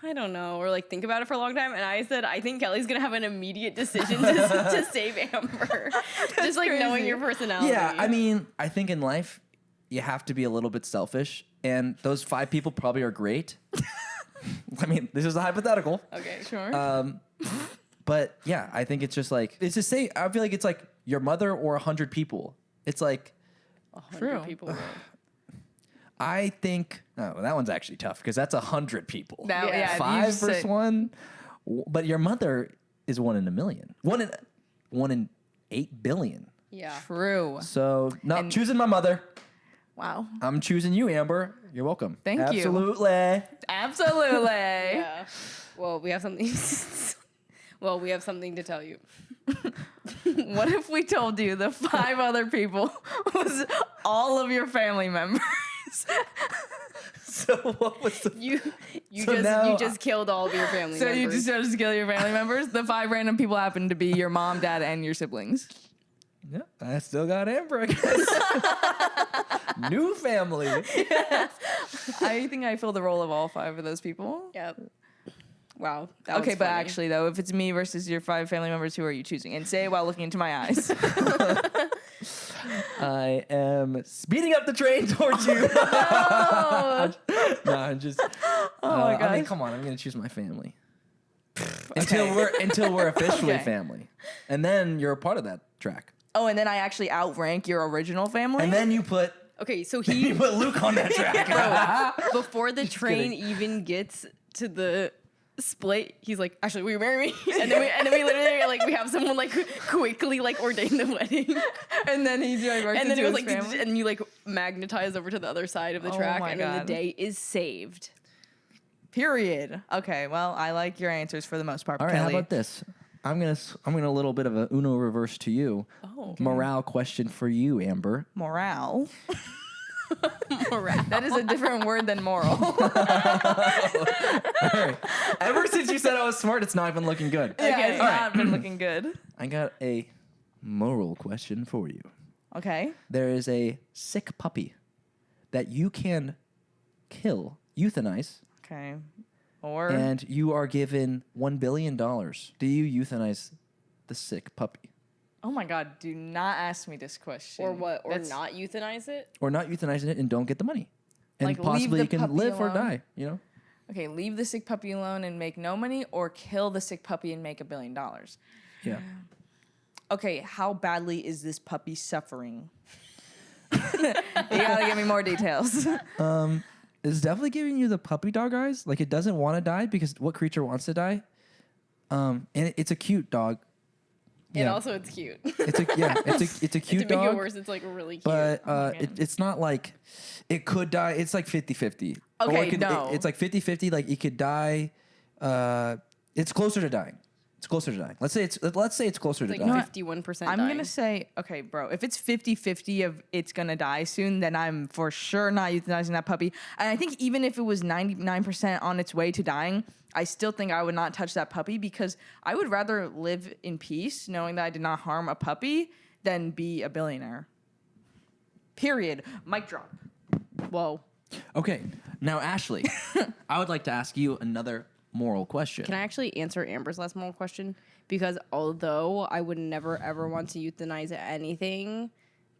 I don't know, or like think about it for a long time. And I said I think Kelly's gonna have an immediate decision to save Amber, just like knowing crazy. your personality. Yeah, I mean, I think in life you have to be a little bit selfish, and those 5 people probably are great. I mean, this is a hypothetical. Okay, Sure. But yeah, I think it's just like it's just say I feel like it's like your mother or 100 people. It's like 100 True. people. I think that one's actually tough because that's 100 people. Now, Yeah. yeah, if you 5 say- versus 1, but your mother is 1 in a million. 1 in 8 billion. Yeah. True. So not And- choosing my mother. Wow. I'm choosing you, Amber. You're welcome. Thank you. Absolutely. Absolutely. Yeah. Well, we have something. Well, we have something to tell you. What if we told you the 5 other people was all of your family members? So what was the You So now- you just killed all of your family So you members. just kill your family members? The 5 random people happen to be your mom, dad, and your siblings. Yeah, I still got Amber, I guess. New family. I think I fill the role of all 5 of those people. Yep. Wow. That Okay, was but funny. actually, though, if it's me versus your 5 family members, who are you choosing? And say it while looking into my eyes. I am speeding up the train towards you. No, I'm just. my I mean, gosh. come on. I'm gonna choose my family. Until we're officially Okay. family, and then you're a part of that track, Oh, and then I actually outrank your original family. and then you put Okay, so you he put Luke on that track. before the train even gets to the split, he's like, "Actually, will you marry me?" And then we literally like we have someone like quickly like ordain the wedding, and then he joined and then it was like family. and you like magnetize over to the other side of the Oh track, my and then the God. day is saved. Period. Okay, well, I like your answers for the most part, All right, Kelly. how about this? I'm gonna a little bit of a Uno reverse to you. Oh, okay. Morale question for you, Amber. Morale. Morale. That is a different word than moral. Ever since you said I was smart, it's not even looking good. Yeah, it's all right. not been looking good. I got a moral question for you. Okay. There is a sick puppy that you can kill, euthanize, Okay. Or and you are given $1 billion. Do you euthanize the sick puppy? oh my God, do not ask me this question. Or what? Or That's- not euthanize it? Or not euthanizing it and don't get the money? And Like, leave possibly the you can puppy live or alone? die, you know? Okay, leave the sick puppy alone and make no money, or kill the sick puppy and make $1 billion. Yeah. Okay, how badly is this puppy suffering? You gotta give me more details. It's definitely giving you the puppy dog eyes. Like it doesn't want to die because what creature wants to die? And it's a cute dog. And Yeah. also, it's cute. It's a cute to make dog. it worse, it's like really cute. But God. it's not like it could die. It's like 50-50. Or Okay, it could, no. it's like 50-50. Like it could die. It's closer to dying. It's closer to dying. Let's say it's closer to Like dying. 51% I'm dying. gonna say, okay, bro, if it's 50-50 of it's gonna die soon, then I'm for sure not euthanizing that puppy. And I think even if it was 99% on its way to dying, I still think I would not touch that puppy because I would rather live in peace knowing that I did not harm a puppy than be a billionaire. Period. Mic drop. Whoa. Okay. Now, Ashley, I would like to ask you another moral question. Can I actually answer Amber's last moral question? Because although I would never ever want to euthanize anything,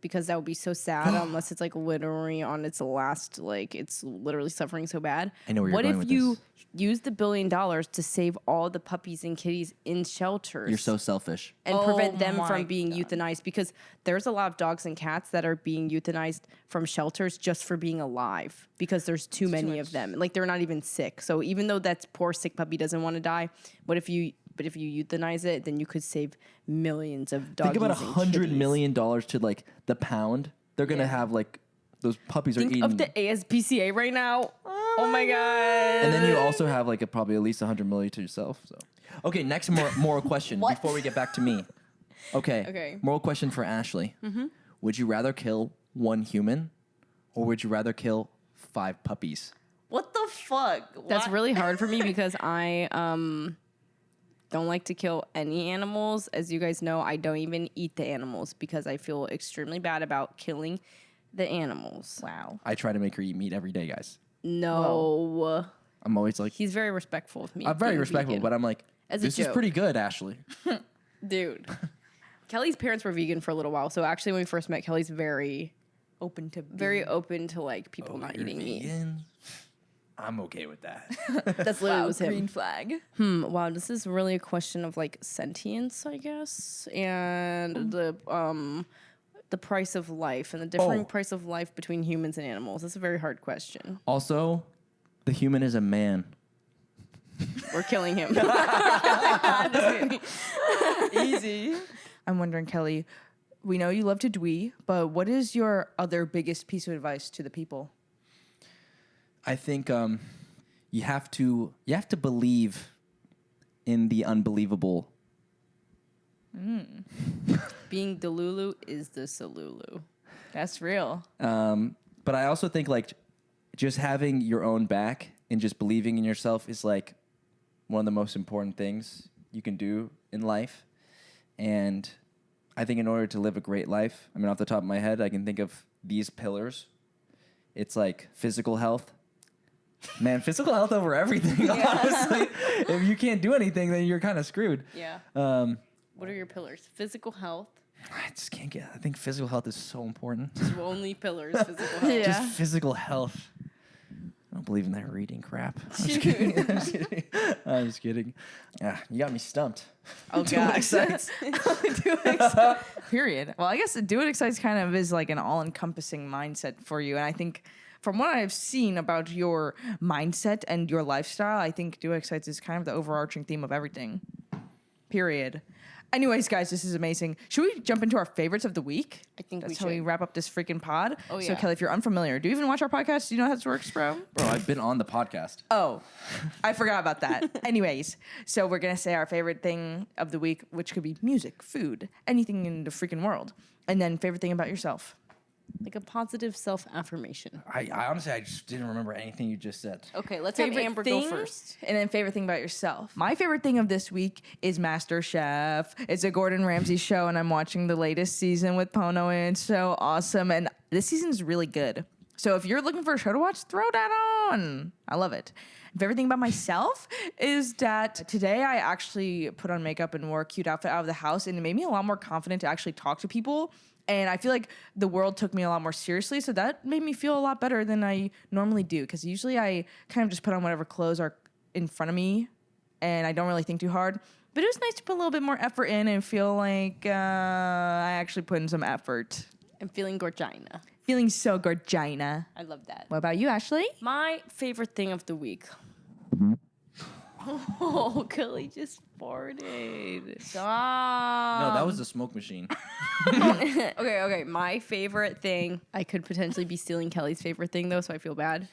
because that would be so sad unless it's like literally on its last, like it's literally suffering so bad. I know where you're what going if with you this. use the $1 billion to save all the puppies and kitties in shelters? You're so selfish. and prevent them my from being God. euthanized, because there's a lot of dogs and cats that are being euthanized from shelters just for being alive because there's too many of them. Like they're not even sick. So even though that poor sick puppy doesn't want to die, if you euthanize it, then you could save millions of dogs. Think about $100 million to like the pound. They're gonna have like those puppies are Think eating. of the ASPCA right now. Oh my god! And then you also have like probably at least 100 million to yourself. So, okay, next moral question before we get back to me. Okay. Okay. Moral question for Ashley. Would you rather kill one human, or would you rather kill 5 puppies? What the fuck? That's Why- really hard for me because I don't like to kill any animals. As you guys know, I don't even eat the animals because I feel extremely bad about killing the animals. Wow. I try to make her eat meat every day, guys. No. I'm always like, He's very respectful of me. I'm very being respectful, vegan. but I'm like, As a this is joke. pretty good, Ashley. Dude. Kelly's parents were vegan for a little while. So actually when we first met, Kelly's very Very open to like people not eating meat. Vegan? I'm okay with that. That's literally wow, was him. green flag. Wow, this is really a question of like sentience, I guess, and the price of life and the differing Oh. price of life between humans and animals. That's a very hard question. Also, the human is a man. We're killing him. Easy. I'm wondering, Kelly, we know you love to dwee, but what is your other biggest piece of advice to the people? I think you have to believe in the unbelievable. Being Delulu is the Salulu. That's real. But I also think like just having your own back and just believing in yourself is like one of the most important things you can do in life. And I think in order to live a great life, I mean, off the top of my head, I can think of these pillars. It's like physical health. Man, physical health over everything, honestly. If you can't do anything, then you're kind of screwed. Yeah. What are your pillars? Physical health. I just can't get. I think physical health is so important. Two only pillars, physical health. Yeah. Just physical health. I don't believe in that reading crap. I'm just Dude. kidding. I'm just kidding. I'm just kidding. Yeah, you got me stumped. Oh Do what god. excites. Period. Well, I guess do what excites kind of is like an all-encompassing mindset for you, and I think from what I've seen about your mindset and your lifestyle, I think do what excites is kind of the overarching theme of everything. Period. Anyways, guys, this is amazing. Should we jump into our favorites of the week? I think That's we how we should. wrap up this freaking pod. Oh, So, yeah. Kelly, if you're unfamiliar, do you even watch our podcast? Do you know how this works, bro? Bro, I've been on the podcast. Oh, I forgot about that. Anyways, so we're going to say our favorite thing of the week, which could be music, food, anything in the freaking world. And then favorite thing about yourself. Like a positive self-affirmation. I honestly, I just didn't remember anything you just said. Okay, let's have Amber go first. And then favorite thing about yourself. My favorite thing of this week is Master Chef. It's a Gordon Ramsay show, and I'm watching the latest season with Pono, and it's so awesome. And this season's really good. So if you're looking for a show to watch, throw that on. I love it. Favorite thing about myself is that today I actually put on makeup and wore a cute outfit out of the house, and it made me a lot more confident to actually talk to people. And I feel like the world took me a lot more seriously, so that made me feel a lot better than I normally do. Because usually I kind of just put on whatever clothes are in front of me, and I don't really think too hard. But it was nice to put a little bit more effort in and feel like I actually put in some effort. I'm feeling gorgina. Feeling so gorgina. I love that. What about you, Ashley? My favorite thing of the week. Oh, Kelly just farted. Stop. No, that was the smoke machine. Okay. My favorite thing. I could potentially be stealing Kelly's favorite thing, though, so I feel bad.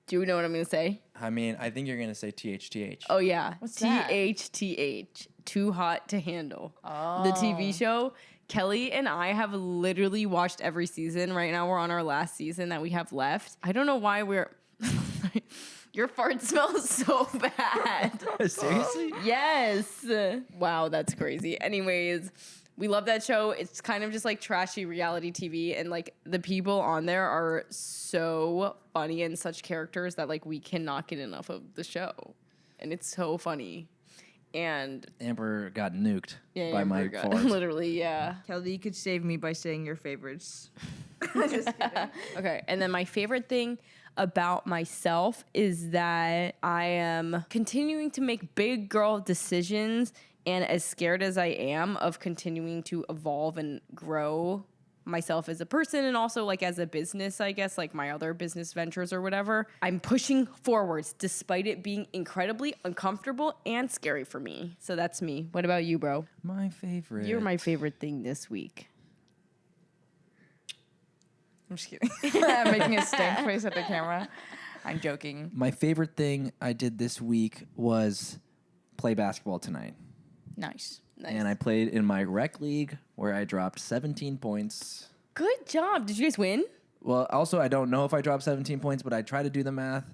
Do you know what I'm going to say? I mean, I think you're going to say THTH. Oh, yeah. What's that? THTH. Too Hot to Handle. The TV show. Kelly and I have literally watched every season. Right now, we're on our last season that we have left. I don't know why we're... Your fart smells so bad. Seriously? Yes. Wow, that's crazy. Anyways, we love that show. It's kind of just like trashy reality TV, and like the people on there are so funny and such characters that like we cannot get enough of the show. And it's so funny. And Amber got nuked yeah, by my Amber got- fart. literally, yeah. Kelly, you could save me by saying your favorites. Okay, and then my favorite thing about myself is that I am continuing to make big girl decisions, and as scared as I am of continuing to evolve and grow myself as a person and also like as a business, I guess, like my other business ventures or whatever, I'm pushing forwards despite it being incredibly uncomfortable and scary for me. So that's me. What about you, bro? My favorite. You're my favorite thing this week. I'm just kidding. I'm making a stank face at the camera. I'm joking. My favorite thing I did this week was play basketball tonight. Nice. Nice. And I played in my rec league where I dropped 17 points. Good job. Did you guys win? Well, also, I don't know if I dropped 17 points, but I try to do the math.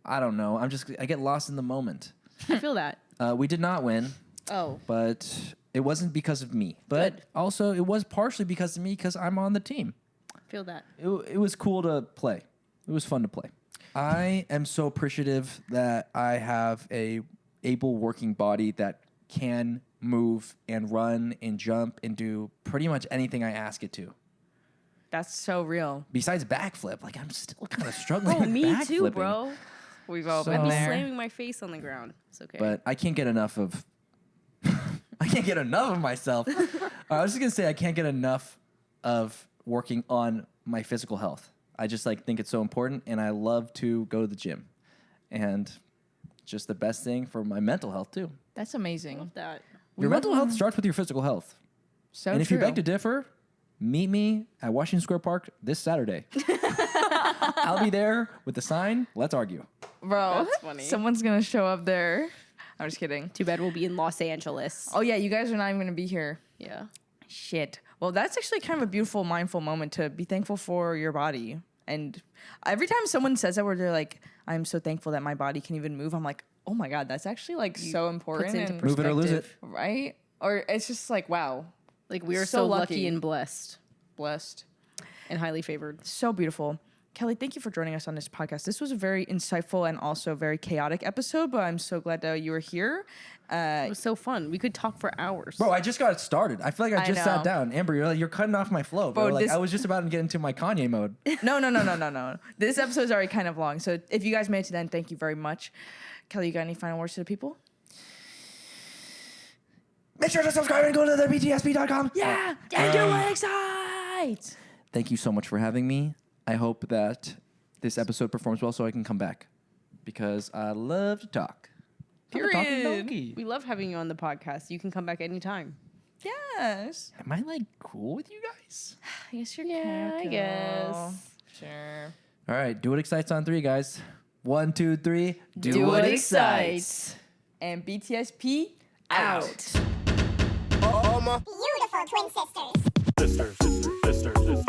I don't know. I get lost in the moment. I feel that. We did not win, Oh. but it wasn't because of me. But Good. also, it was partially because of me because I'm on the team. Feel that. It was cool to play. It was fun to play. I am so appreciative that I have a able working body that can move and run and jump and do pretty much anything I ask it to. That's so real. Besides backflip, like I'm still kind of struggling. Oh, with me too, backflipping. bro. We've all So- been I'd be there. slamming my face on the ground. It's okay. But I can't get enough of. I can't get enough of myself. I was just gonna say I can't get enough of working on my physical health. I just like think it's so important, and I love to go to the gym, and just the best thing for my mental health too. That's amazing. love that. Your mental health starts with your physical health. So And if true. you beg to differ, meet me at Washington Square Park this Saturday. I'll be there with the sign. Let's argue. Bro, That's funny. someone's gonna show up there. I'm just kidding. Too bad we'll be in Los Angeles. Oh yeah, you guys are not even gonna be here. Yeah. Shit. Well, that's actually kind of a beautiful, mindful moment to be thankful for your body. And every time someone says that, where they're like, "I'm so thankful that my body can even move," I'm like, "Oh my god, that's actually like so important." into and- Move it or lose it. right? Or it's just like, wow, Like we are So so lucky. lucky and blessed blessed. and highly favored. So beautiful. Kelly, thank you for joining us on this podcast. This was a very insightful and also very chaotic episode, but I'm so glad that you were here. It was so fun. We could talk for hours. Bro, I just got started. I feel like I just sat know. down. Amber, you're cutting off my flow, bro. Bro, Like this- I was just about to get into my Kanye mode. No. This episode's already kind of long. So if you guys made it to the end, thank you very much. Kelly, you got any final words to the people? Make sure to subscribe and go to the BTSP.com. Yeah. And do excite. Thank you so much for having me. I hope that this episode performs well so I can come back because I love to talk. I'm a talking Period. donkey. We love having you on the podcast. You can come back anytime. Yes. Am I like cool with you guys? I guess you're Yeah, I guess. Sure. All right, do what excites on 3, guys. 1, 2, 3. Do what excites. And BTSP Out. Beautiful twin sisters. Sisters.